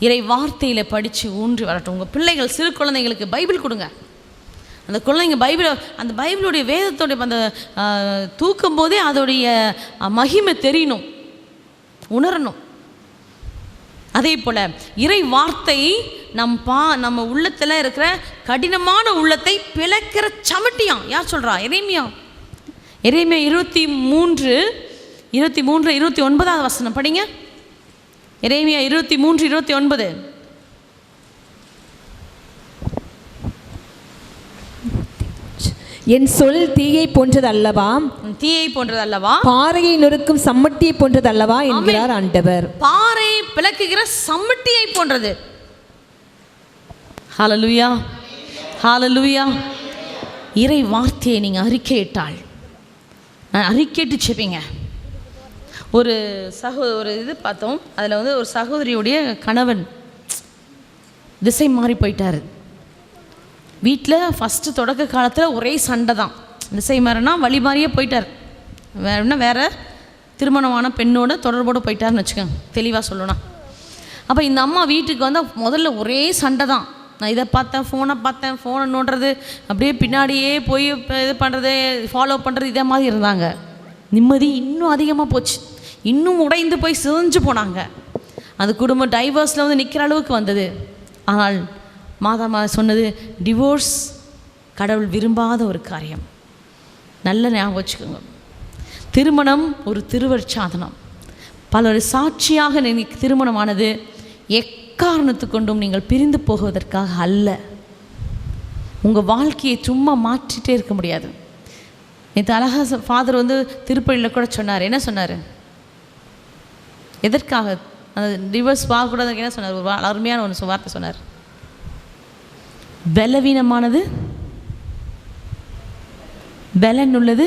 Speaker 1: இறை வார்த்தையில் படித்து ஊன்றி வரட்டும். உங்கள் பிள்ளைகள் சிறு குழந்தைங்களுக்கு பைபிள் கொடுங்க. அந்த குழந்தைங்க பைபிளை, அந்த பைபிளுடைய வேதத்தோடைய அந்த தூக்கும் போதே அதோடைய மகிமை தெரியணும், உணரணும். அதே போல் இறை வார்த்தை நம்ம உள்ளத்தில் இருக்கிற கடினமான உள்ளத்தை பிளக்கிற சமட்டியாம். யார் சொல்கிறா? எரேமியா 23:29 வசனம் படிங்க. எரேமியா 23:29.
Speaker 2: என் சொல் தீயை போன்றது அல்லவா,
Speaker 1: தீயை போன்றது அல்லவா,
Speaker 2: பாறையை நொறுக்கும் சம்மட்டியை போன்றது அல்லவா என்கிறார் ஆண்டவர்.
Speaker 1: பாறையை பிளக்குகிற சம்மட்டியை போன்றது. ஹல்லேலூயா, ஹல்லேலூயா. இறை வார்த்தையை நீங்கள் அறிக்கையிட்டால், அறிக்கையிட்டு செப்பீங்க. ஒரு இது பார்த்தோம், அதில் ஒரு சகோதரியுடைய கணவன் திசை மாறி போயிட்டார். வீட்டில் ஃபஸ்ட்டு தொடக்க காலத்தில் ஒரே சண்டை தான். திசை மாறினா வழி மாறியே போயிட்டார். வேறு திருமணமான பெண்ணோட தொடர்போடு போயிட்டார்னு வச்சுக்கோங்க, தெளிவாக சொல்லணும். அப்போ இந்த அம்மா வீட்டுக்கு வந்தால் முதல்ல ஒரே சண்டை தான். நான் இதை பார்த்தேன், ஃபோனை நோண்டுறது, அப்படியே பின்னாடியே போய் இது பண்ணுறது, ஃபாலோ பண்ணுறது, இதே மாதிரி இருந்தாங்க. நிம்மதி இன்னும் அதிகமாக போச்சு, இன்னும் உடைந்து போய் சிதைஞ்சு போனாங்க. அந்த குடும்பம் டைவர்ஸில் நிற்கிற அளவுக்கு வந்தது. ஆனால் மாதா சொன்னது, டிவோர்ஸ் கடவுள் விரும்பாத ஒரு காரியம். நல்ல ஞாபகம் வச்சுக்கோங்க. திருமணம் ஒரு திருவருட்சாதனம். பலர் சாட்சியாக திருமணமானது எக்காரணத்து கொண்டும் நீங்கள் பிரிந்து போகுவதற்காக அல்ல. உங்கள் வாழ்க்கையை சும்மா மாற்றிட்டே இருக்க முடியாது. நேற்று அழகாக ஃபாதர் திருப்பள்ளியில் கூட சொன்னார். என்ன சொன்னார்? எதற்காக அந்த டிவோர்ஸ் வாங்கக்கூடாதுக்கு என்ன சொன்னார்? ஒரு அருமையான ஒன்று வார்த்தை சொன்னார். பலவீனமானது பலன் உள்ளது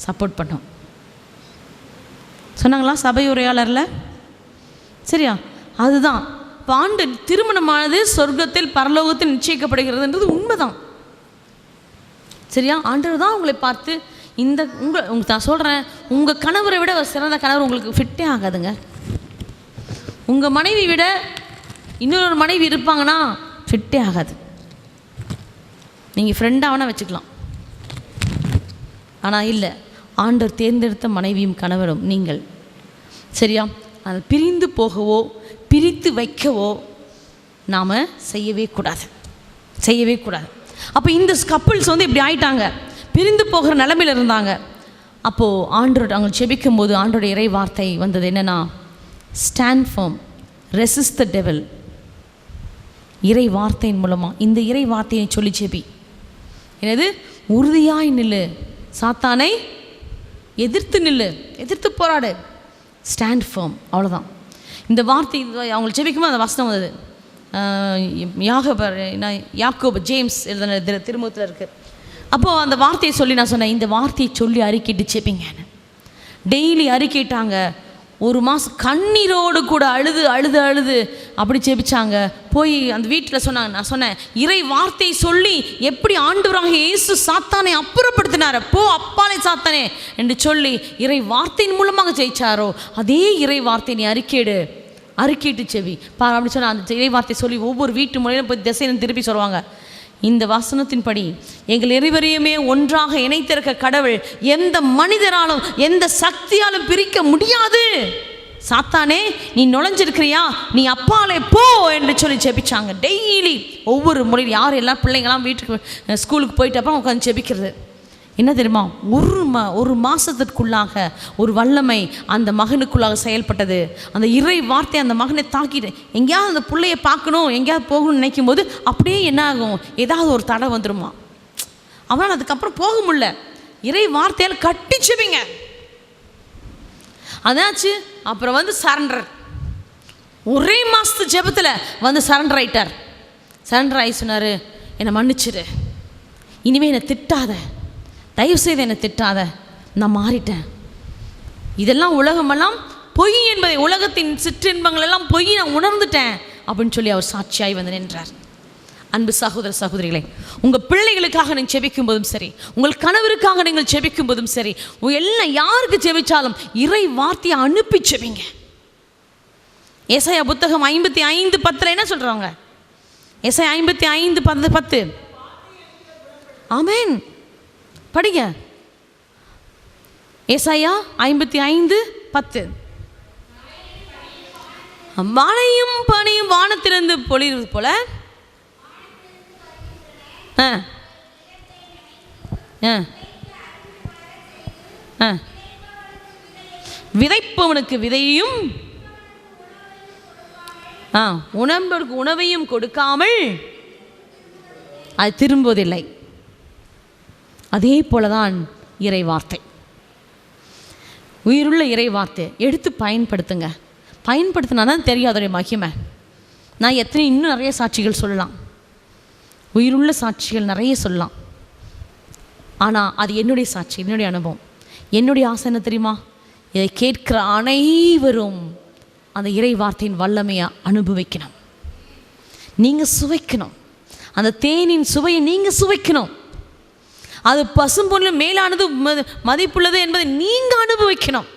Speaker 1: சப்போர்ட் பண்ணும் சொன்னாங்களா சபை உரையாளரில்? சரியா? அதுதான் ஆண்டு திருமணமானது சொர்க்கத்தில் பரலோகத்தில் நிச்சயிக்கப்படுகிறதுன்றது உண்மைதான். சரியா? ஆண்டவர் தான் உங்களை பார்த்து நான் சொல்கிறேன், உங்கள் கணவரை விட ஒரு சிறந்த கணவர் உங்களுக்கு ஃபிட்டே ஆகாதுங்க. உங்கள் மனைவி விட இன்னொரு மனைவி இருப்பாங்கன்னா ஃபிட்டே ஆகாது. நீங்கள் ஃப்ரெண்டாக வேணால் வச்சுக்கலாம், ஆனால் இல்லை, ஆண்டவர் தேர்ந்தெடுத்த மனைவியும் கணவரும் நீங்கள். சரியா? அது பிரிந்து போகவோ பிரித்து வைக்கவோ நாம் செய்யவே கூடாது. அப்போ இந்த கப்புள்ஸ் இப்படி ஆயிட்டாங்க, பிரிந்து போகிற நிலைமையில் இருந்தாங்க. அப்போது ஆண்டவர் அவங்க செபிக்கும் போது ஆண்டோட இறை வார்த்தை வந்தது. என்னென்னா, stand firm, resist the devil. இறை வார்த்தையின் மூலமாக இந்த இறை வார்த்தையை சொல்லி செபி. என்னது? உறுதியாய் நில்லு, சாத்தானை எதிர்த்து நில்லு, எதிர்த்து போராடு, ஸ்டாண்ட் ஃபர்ம். அவ்வளோதான். இந்த வார்த்தை அவங்களுக்கு ஜெபிக்கும்போது அந்த வசனம் வந்தது. யாக்கோபு ஜேம்ஸ் எழுதின திருமுகத்தில் இருக்குது. அப்போது அந்த வார்த்தையை சொல்லி நான் சொன்னேன், இந்த வார்த்தையை சொல்லி அறிக்கைட்டு செப்பிங்கன்னு. டெய்லி அறிக்கைட்டாங்க. ஒரு மாதம் கண்ணீரோடு கூட அழுது அழுது அழுது அப்படி ஜெபிச்சாங்க. போய் அந்த வீட்டில் சொன்னாங்க. நான் சொன்னேன், இறை வார்த்தையை சொல்லி எப்படி ஆண்டவராக இயேசு சாத்தானை அப்புறப்படுத்தினார், போ அப்பாலே சாத்தானே என்று சொல்லி இறை வார்த்தையின் மூலமாக ஜெயிச்சாரோ அதே இறை வார்த்தையை நீ அறிக்கையிட்டு செவி பாரு அப்படி சொன்னால் அந்த இறை வார்த்தை சொல்லி ஒவ்வொரு வீட்டு முறையிலும் போய் திசைன்னு திருப்பி சொல்லுவாங்க, இந்த வசனத்தின்படி எங்கள் இருவரையுமே ஒன்றாக இணைத்திருக்க கடவுள் எந்த மனிதராலும் எந்த சக்தியாலும் பிரிக்க முடியாது. சாத்தானே நீ நுழைஞ்சிருக்கிறியா, நீ அப்பாலே போ என்று சொல்லி ஜெபிச்சாங்க. டெய்லி ஒவ்வொரு முறையும் யார் எல்லாம் பிள்ளைங்களாம் வீட்டுக்கு ஸ்கூலுக்கு போயிட்டு அப்புறம் உட்காந்து ஜெபிக்கிறது. என்ன தெரியுமா, ஒரு மாதத்திற்குள்ளாக ஒரு வல்லமை அந்த மகனுக்குள்ளாக செயல்பட்டது. அந்த இறை வார்த்தை அந்த மகனை தாக்கிட்டு எங்கேயாவது அந்த பிள்ளையை பார்க்கணும், எங்கேயாவது போகணும்னு நினைக்கும் போது அப்படியே என்ன ஆகும், ஏதாவது ஒரு தடை வந்துடுமா. அவனால் அதுக்கப்புறம் போக முடியல. இறை வார்த்தையால் கட்டிச்சுவிங்க அதாச்சு. அப்புறம் சரண்டர், ஒரே மாதத்து ஜெபத்தில் சரண்டர் ஆயிட்டார். சரண்டர் ஆகி சொன்னார், என்னை மன்னிச்சிடு, இனிமேல் என்னை திட்டாத, தயவுசெய்து என்னை திட்டாத, நான் மாறிட்டேன். இதெல்லாம் உலகமெல்லாம் பொய் என்பதை, உலகத்தின் சிற்றின்பங்கள் எல்லாம் பொய் நான் உணர்ந்துட்டேன் அப்படின்னு சொல்லி அவர் சாட்சியாய் நின்றார். அன்பு சகோதர சகோதரிகளே, உங்கள் பிள்ளைகளுக்காக நீங்கள் ஜெபிக்கும் போதும் சரி, உங்கள் கணவருக்காக நீங்கள் ஜெபிக்கும் போதும் சரி, எல்லாம் யாருக்கு ஜெபிச்சாலும் இறை வார்த்தையை அனுப்பி ஜெபிங்க. ஏசாயா புத்தகம் 55:10 என்ன சொல்கிறாங்க? ஏசாயா 55:10. ஆமென், படிங்க. ஏசாயா 55:10. மழையும் பனியும் வானத்திலிருந்து பொழிவது போல விதைப்பவனுக்கு விதையையும் உணர்ந்தவருக்கு உணவையும் கொடுக்காமல் அது திரும்புவதில்லை. அதே போலதான் இறை வார்த்தை, உயிருள்ள இறை வார்த்தை எடுத்து பயன்படுத்துங்க. பயன்படுத்தினா தான் தெரியும் அதோடைய மகிமை. நான் இன்னும் நிறைய சாட்சிகள் சொல்லலாம், உயிருள்ள சாட்சிகள் நிறைய சொல்லலாம். ஆனால் அது என்னுடைய சாட்சி, என்னுடைய அனுபவம். என்னுடைய ஆசை என்ன தெரியுமா? இதை கேட்கிற அனைவரும் அந்த இறை வார்த்தையின் வல்லமையை அனுபவிக்கணும். நீங்கள் சுவைக்கணும், அந்த தேனின் சுவையை நீங்கள் சுவைக்கணும். அது பசும்பொருள் மேலானது மதிப்புள்ளது என்பதை நீங்கள் அனுபவிக்கணும்.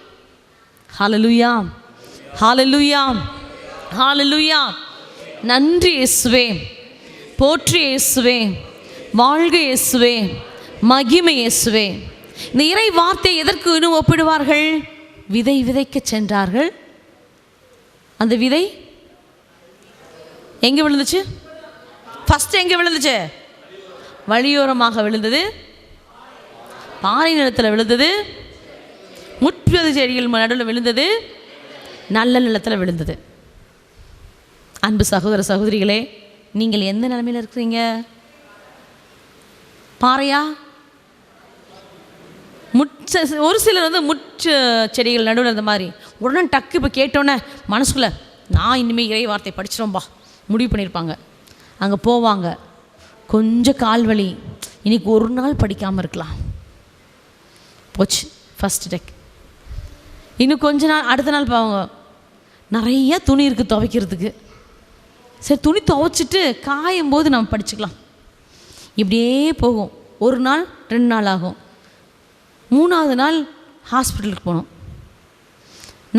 Speaker 1: ஹல்லேலூயா, ஹல்லேலூயா, ஹல்லேலூயா. நன்றி இயேசுவே, போற்றி இயேசுவே, வாழ்க இயேசுவே, மகிமை இயேசுவே. இந்த இறை வார்த்தை எதற்கு இன்னும் ஒப்பிடுவார்கள்? விதை விதைக்க சென்றார்கள். அந்த விதை எங்கே விழுந்துச்சு? ஃபஸ்ட்டு எங்கே விழுந்துச்சு? வழியோரமாக விழுந்தது, பாறை நிலத்தில் விழுந்தது, முட்பது செடிகள் நடுவில் விழுந்தது, நல்ல நிலத்தில் விழுந்தது. அன்பு சகோதர சகோதரிகளே, நீங்கள் எந்த நிலைமையில் இருக்கிறீங்க? பாறையா? ஒரு சிலர் முற்று செடிகள் நடுவில் இருந்த மாதிரி உடனே டக்கு இப்போ கேட்டோன்னே மனசுக்குள்ளே நான் இனிமேல் இறை வார்த்தை படிச்சிடும்பா முடிவு பண்ணியிருப்பாங்க. அங்கே போவாங்க, கொஞ்சம் கால் வலி, இன்றைக்கி ஒரு நாள் படிக்காமல் இருக்கலாம், போச்சு ஃபஸ்ட்டு டெக். இன்னும் கொஞ்ச நாள், அடுத்த நாள் போவாங்க, நிறைய துணி இருக்குது துவைக்கிறதுக்கு, சரி துணி துவைச்சிட்டு காயும் போது நம்ம படிச்சுக்கலாம். இப்படியே போகும். ஒரு நாள் 2 நாள் ஆகும். 3ஆவது நாள் ஹாஸ்பிட்டலுக்கு போகணும்.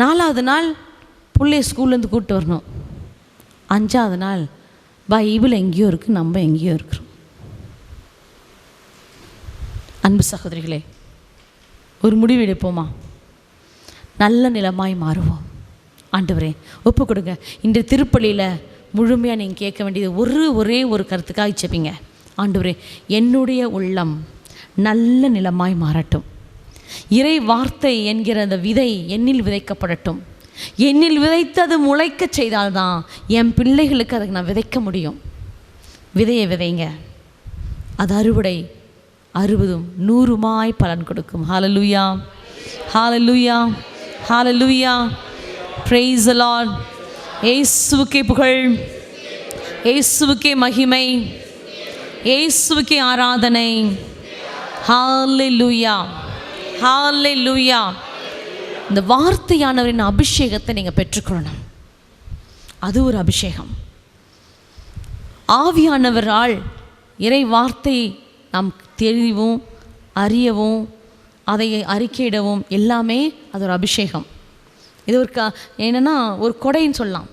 Speaker 1: 4ஆவது நாள் பிள்ளைய ஸ்கூல்லேருந்து கூப்பிட்டு வரணும். 5ஆவது நாள் பைபிள் எங்கேயோ இருக்குது, நம்ம எங்கேயோ இருக்கிறோம். அன்பு சகோதரிகளே, ஒரு முடிவு எடுப்போமா? நல்ல நிலமாய் மாறுவோம். ஆண்டவரே ஒப்பு கொடுங்க. இன்று திருப்பலியில் முழுமையாக நீங்கள் கேட்க வேண்டியது ஒரே ஒரு கருத்துக்காக ஜெபிங்க. ஆண்டவரே, என்னுடைய உள்ளம் நல்ல நிலமாய் மாறட்டும். இறை வார்த்தை என்கிற அந்த விதை என்னில் விதைக்கப்படட்டும். என்னில் விதைத்தது முளைக்க செய்தால்தான் என் பிள்ளைகளுக்கு அதுக்கு நான் விதைக்க முடியும். விதையை விதைங்க, அது அறுவடை 60 100 பலன் கொடுக்கும். Hallelujah, hallelujah, hallelujah. Praise the Lord. இயேசுவுக்கே புகழ். இயேசுவுக்கே மகிமை, இயேசுவுக்கே ஆராதனை. ஹல்லேலூயா, ஹல்லேலூயா. இந்த வார்த்தையானவரின் அபிஷேகத்தை நீங்கள் பெற்றுக்கொள்ளணும். அது ஒரு அபிஷேகம். ஆவியானவரால் இறை வார்த்தை நாம் தெளிவும் அறியவும் அதை அறிக்கையிடவும் எல்லாமே அது ஒரு அபிஷேகம். இது ஒரு என்னென்னா ஒரு கொடைன்னு சொல்லலாம்.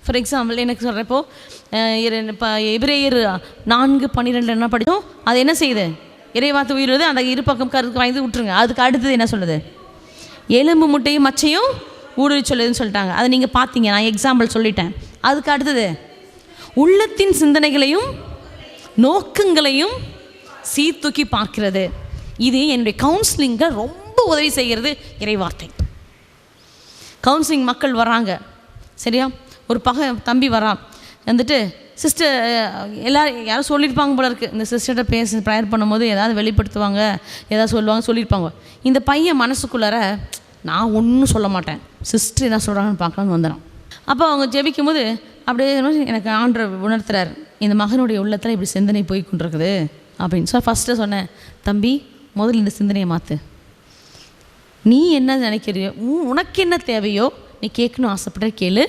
Speaker 1: ஃபார் எக்ஸாம்பிள் எனக்கு சொல்கிறப்போ இப்போ எபிரேயர் 4:12 என்ன படித்தோம், அது என்ன செய்யுது? இறை வார்த்தை உயிர்வது, அந்த இரு பக்கம் கருக்கு வாங்கி விட்டுருங்க. அதுக்கு அடுத்தது என்ன சொல்லுது? எலும்பு முட்டையும் மச்சையும் ஊடுருவி சொல்லுதுன்னு சொல்லிட்டாங்க. அதை நீங்கள் பார்த்தீங்க, நான் எக்ஸாம்பிள் சொல்லிட்டேன். அதுக்கு அடுத்தது உள்ளத்தின் சிந்தனைகளையும் நோக்கங்களையும் சீர்தூக்கி பார்க்கிறது. இது என்னுடைய கவுன்சிலிங்கை ரொம்ப உதவி செய்கிறது இறைவார்த்தை. கவுன்சிலிங் மக்கள் வராங்க, சரியா? ஒரு தம்பி வரான், வந்துட்டு சிஸ்டர் யாரும் சொல்லியிருப்பாங்க போல இருக்குது, இந்த சிஸ்டர்கிட்ட பேச ப்ரேயர் பண்ணும்போது ஏதாவது வெளிப்படுத்துவாங்க, ஏதாவது சொல்லுவாங்க சொல்லியிருப்பாங்க. இந்த பையன் மனசுக்குள்ளார நான் ஒன்றும் சொல்ல மாட்டேன், சிஸ்டர் என்ன சொல்கிறாங்கன்னு பார்க்கலான்னு வந்துடும். அப்போ அவங்க ஜெபிக்கும் போது அப்படியே எனக்கு ஆண்டவர் உணர்த்துறார், இந்த மகனுடைய உள்ளத்தில் இப்படி சிந்தனை போய் கொண்டிருக்குது அப்படின்னு. ஸோ ஃபஸ்ட்டு சொன்னேன், தம்பி முதல்ல இந்த சிந்தனையை மாற்று. நீ என்ன நினைக்கிறியோ, உனக்கு என்ன தேவையோ நீ கேட்கணும் ஆசைப்பட்ட கேளு.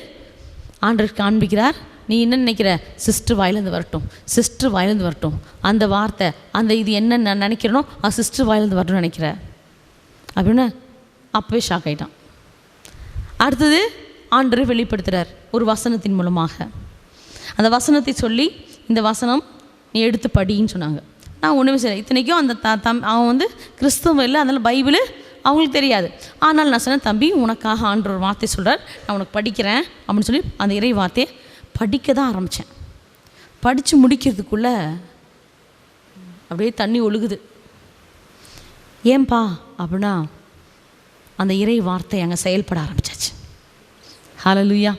Speaker 1: ஆண்டவர் காண்பிக்கிறார். நீ என்ன நினைக்கிற? சிஸ்டர் வாயிலேருந்து வரட்டும், சிஸ்டர் வாயிலேருந்து வரட்டும். அந்த வார்த்தை, அந்த இது என்ன நான் நினைக்கிறனோ அது சிஸ்டர் வாயிலேருந்து வரணும்னு நினைக்கிற அப்படின்னு அப்போவே ஷாக் ஆகிட்டான். அடுத்தது ஆண்டவர் வெளிப்படுத்துகிறார் ஒரு வசனத்தின் மூலமாக. அந்த வசனத்தை சொல்லி, இந்த வசனம் நீ எடுத்து படின்னு சொன்னாங்க. நான் ஒன்றுமே செய்யலை. இத்தனைக்கும் அந்த அவன் வந்து கிறிஸ்துவம் இல்லை, அதனால் பைபிள் அவங்களுக்கு தெரியாது. ஆனால் நான் சொன்னேன், தம்பி உனக்காக ஆண்டவர் ஒரு வார்த்தை சொல்கிறார், நான் உனக்கு படிக்கிறேன் அப்படின்னு சொல்லி அந்த இறை வார்த்தையை படிக்க தான் ஆரம்பித்தேன். படித்து முடிக்கிறதுக்குள்ளே அப்படியே தண்ணி ஒழுகுது. ஏன்பா அப்படின்னா அந்த இறை வார்த்தை அங்கே செயல்பட ஆரம்பிச்சாச்சு. ஹல்லேலூயா.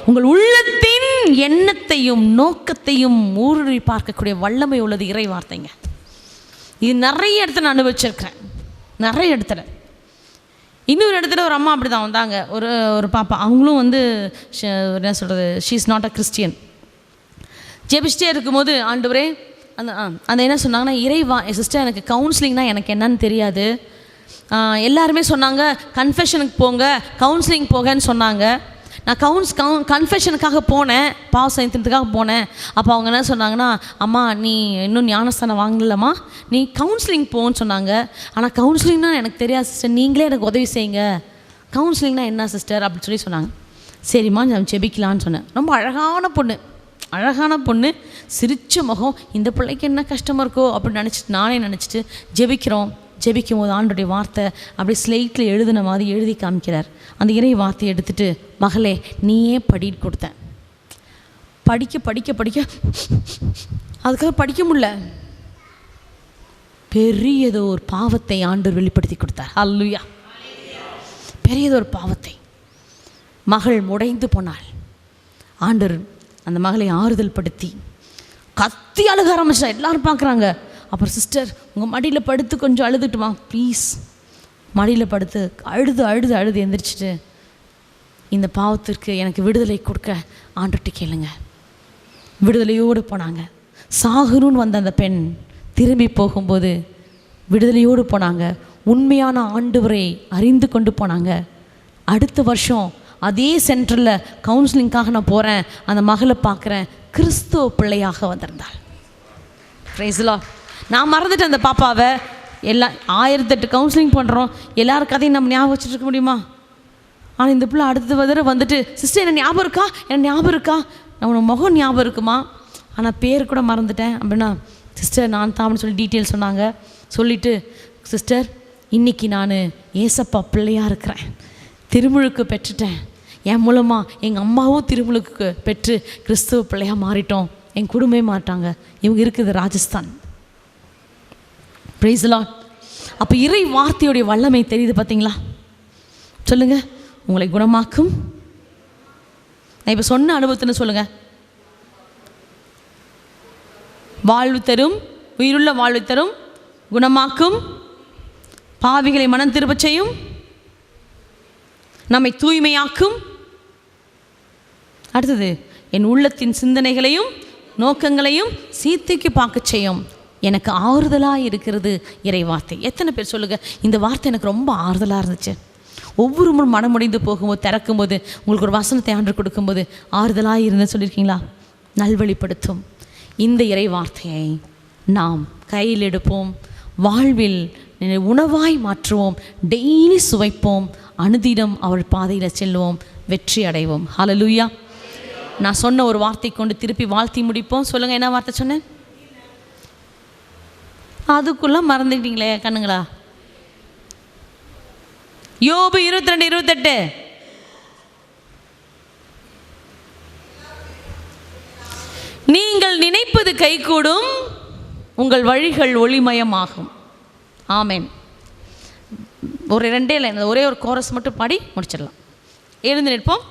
Speaker 1: உங்கள் உள்ளத்தின் எண்ணத்தையும் நோக்கத்தையும் ஊடுருவி பார்க்கக்கூடிய வல்லமை உள்ளது இறை வார்த்தைங்க. இது நிறைய இடத்துல நான் அனுபவிச்சிருக்கிறேன், நிறைய இடத்துல. இன்னொரு இடத்துல ஒரு அம்மா அப்படி தான் வந்தாங்க, ஒரு பாப்பா. அவங்களும் வந்து என்ன சொல்கிறது, she is not a Christian. ஜெபிச்சிட்டே இருக்கும்போது ஆண்டவரே அந்த என்ன சொன்னாங்கன்னா, சிஸ்டர் எனக்கு கவுன்சிலிங்னால் எனக்கு என்னன்னு தெரியாது. எல்லாருமே சொன்னாங்க கன்ஃபெஷனுக்கு போங்க, கவுன்சிலிங் போகன்னு சொன்னாங்க. நான் கன்ஃபெஷனுக்காக போனேன், பாவ சயனத்துக்காக போனேன். அப்போ அவங்க என்ன சொன்னாங்கன்னா, அம்மா நீ இன்னும் ஞானஸ்தானம் வாங்கலம்மா, நீ கவுன்சிலிங் போன்னு சொன்னாங்க. ஆனால் கவுன்சிலிங்னா எனக்கு தெரியாது சிஸ்டர், நீங்களே எனக்கு உதவி செய்யுங்க. கவுன்சிலிங்னா என்ன சிஸ்டர் அப்படின்னு சொல்லி சொன்னாங்க. சரிம்மா நான் ஜெபிக்கலான்னு சொன்னேன். ரொம்ப அழகான பொண்ணு, சிரிச்ச முகம். இந்த பிள்ளைக்கு என்ன கஷ்டமாக இருக்கோ அப்படின்னு நினச்சிட்டு நானே நினச்சிட்டு ஜெபிக்கும் போது ஆண்டோடைய வார்த்தை அப்படியே ஸ்லேட்டில் எழுதின மாதிரி எழுதி காமிக்கிறார். அந்த இறை வார்த்தையை எடுத்துகிட்டு, மகளே நீயே படின்னு கொடுத்தேன். படிக்க அதுக்காக படிக்க முடியல. பெரியதோ ஒரு பாவத்தை ஆண்டவர் வெளிப்படுத்தி கொடுத்தார். ஹல்லேலூயா. பெரியதோ ஒரு பாவத்தை. மகள் முடைந்து போனாள். ஆண்டவர் அந்த மகளை ஆறுதல் படுத்தி கத்தி அழுக ஆரம்பிச்சா. எல்லாரும் பார்க்குறாங்க. அப்புறம் சிஸ்டர் உங்கள் மடியில் படுத்து கொஞ்சம் அழுதுட்டுமா ப்ளீஸ். மடியில் படுத்து அழுது எந்திரிச்சிட்டு, இந்த பாவத்திற்கு எனக்கு விடுதலை கொடுக்க ஆண்டவர்கிட்ட கேளுங்க. விடுதலையோடு போனாங்க. சாகணும்னு வந்த அந்த பெண் திரும்பி போகும்போது விடுதலையோடு போனாங்க. உண்மையான ஆண்டவரை அறிந்து கொண்டு போனாங்க. அடுத்த வருஷம் அதே சென்டரில் கவுன்சிலிங்காக நான் போகிறேன், அந்த மகளை பார்க்குறேன், கிறிஸ்துவ பிள்ளையாக வந்திருந்தாள். Price the Lord. நான் மறந்துட்டேன் அந்த பாப்பாவை. எல்லாம் 1008 கவுன்சிலிங் பண்ணுறோம், எல்லாரும் கதையும் நம்ம ஞாபகம் வச்சுட்டு இருக்க முடியுமா? ஆனால் இந்த பிள்ளை அடுத்த தடவை வந்துட்டு, சிஸ்டர் என்ன ஞாபகம் இருக்கா, நான் உனக்கு முகம் ஞாபகம் இருக்குமா, ஆனால் பேர் கூட மறந்துட்டேன் அப்படின்னா, சிஸ்டர் நான் தான் அப்படின்னு சொல்லி டீட்டெயில் சொன்னாங்க. சொல்லிவிட்டு, சிஸ்டர் இன்றைக்கி நான் ஏசப்பா பிள்ளையாக இருக்கிறேன், திருமுழுக்கு பெற்றுட்டேன், என் மூலமாக எங்கள் அம்மாவும் திருமுழுக்கு பெற்று கிறிஸ்துவ பிள்ளையாக மாறிட்டோம், என் குடும்பமே மாட்டாங்க. இவங்க இருக்குது ராஜஸ்தான். Price the Lord. அப்போ இறை வார்த்தையுடைய வல்லமை தெரியுது பார்த்தீங்களா? சொல்லுங்கள், உங்களை குணமாக்கும். நான் இப்போ சொன்ன அனுபவத்தின்னு சொல்லுங்கள். வாழ்வு தரும், உயிருள்ள வாழ்வு தரும், குணமாக்கும், பாவிகளை மனம் திரும்பச் செய்யும், நம்மை தூய்மையாக்கும். அடுத்தது என் உள்ளத்தின் சிந்தனைகளையும் நோக்கங்களையும் சீர்தூக்கி பார்க்க செய்யும். எனக்கு ஆறுதலாக இருக்கிறது இறைவார்த்தை. எத்தனை பேர் சொல்லுங்கள், இந்த வார்த்தை எனக்கு ரொம்ப ஆறுதலாக இருந்துச்சு. ஒவ்வொரு முறை மனம் முடிந்து போகும்போது திறக்கும்போது உங்களுக்கு ஒரு வசனத்தை ஆண்டு கொடுக்கும்போது ஆறுதலாக இருந்தேன்னு சொல்லியிருக்கீங்களா? நல்வழிப்படுத்தும் இந்த இறை வார்த்தையை நாம் கையில் எடுப்போம், வாழ்வில் உணவாய் மாற்றுவோம், டெய்லி சுவைப்போம், அனுதினம் அவள் பாதையில் செல்வோம், வெற்றி அடைவோம். ஹல்லேலூயா. நான் சொன்ன ஒரு வார்த்தை கொண்டு திருப்பி வாழ்த்தி முடிப்போம். சொல்லுங்கள், என்ன வார்த்தை சொன்னேன்? அதுக்குள்ளே மறந்துக்கிட்டீங்களே கண்ணுங்களா? யோபு 22:28. நீங்கள் நினைப்பது கைகூடும், உங்கள் வழிகள் ஒளிமயமாகும். ஆமென். ஒரு 2 லைன், ஒரே ஒரு கோரஸ் மட்டும் பாடி முடிச்சிடலாம். எழுந்து நிற்போம்.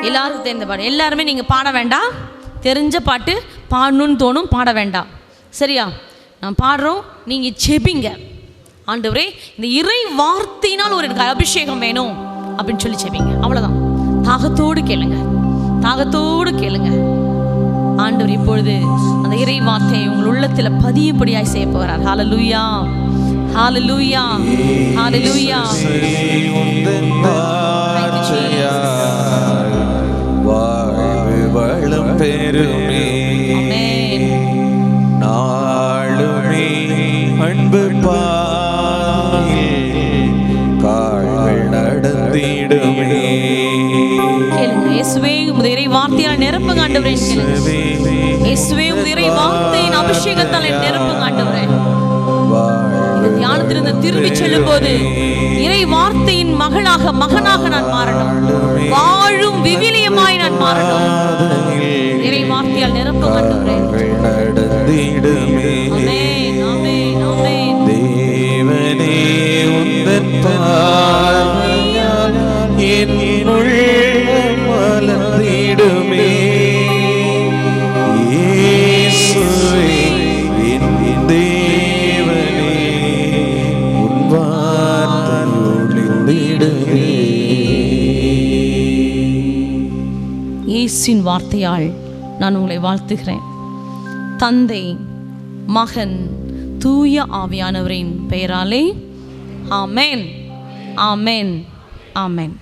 Speaker 1: எல்லாருக்கும் தெரிந்த பாடு. எல்லாருமே நீங்கள் பாட வேண்டாம். தெரிஞ்ச பாட்டு பாடணுன்னு தோணும், பாட வேண்டாம். சரியா? நான் பாடுறோம், நீங்கள் செபிங்க. ஆண்டவரே, இந்த இறை வார்த்தையினால் ஒரு எனக்கு அபிஷேகம் வேணும் அப்படின்னு சொல்லி செபிங்க. அவ்வளோதான். தாகத்தோடு கேளுங்க, தாகத்தோடு கேளுங்க. ஆண்டவர் இப்பொழுது அந்த இறை வார்த்தையை உங்கள் உள்ளத்தில் பதியும்படியாய் செய்ய போகிறார். ஹல்லேலூயா, ஹல்லேலூயா, ஹல்லேலூயா.
Speaker 3: வளம் பெருமே, நாளுமே அன்பு கால்கள் நடந்திடுமே.
Speaker 1: கேளுங்க, இயேசுவே உம்முடைய இறை வார்த்தையால் நிரப்புங்க ஆண்டவரே. இயேசுவே உம்முடைய இறை வார்த்தையின் அபிஷேகத்தால் நிரப்புங்க ஆண்டவரே. தியானத்திலிருந்து திரும்பி செல்லும் போது இறை வார்த்தையின் மகனாக நான் மாறணும், வாழும் விவிலியமாய் நான் மாறணும். இறை வார்த்தையால் நிரப்புங்க ஆண்டவரே. ஆமென், ஆமென், ஆமென்.
Speaker 3: தேவனே, உந்தன் பார்வையால் என் உள்ளம் மலர்ந்திடுமே. இயேசுவே என் தேவனே, உன் வார்த்தை ஒளிந்திடுமே.
Speaker 1: இயேசுவின் வார்த்தையால் நான் உங்களை வாழ்த்துகிறேன். தந்தை, மகன், தூய ஆவியானவரின் பெயராலே ஆமென், ஆமென், ஆமென்.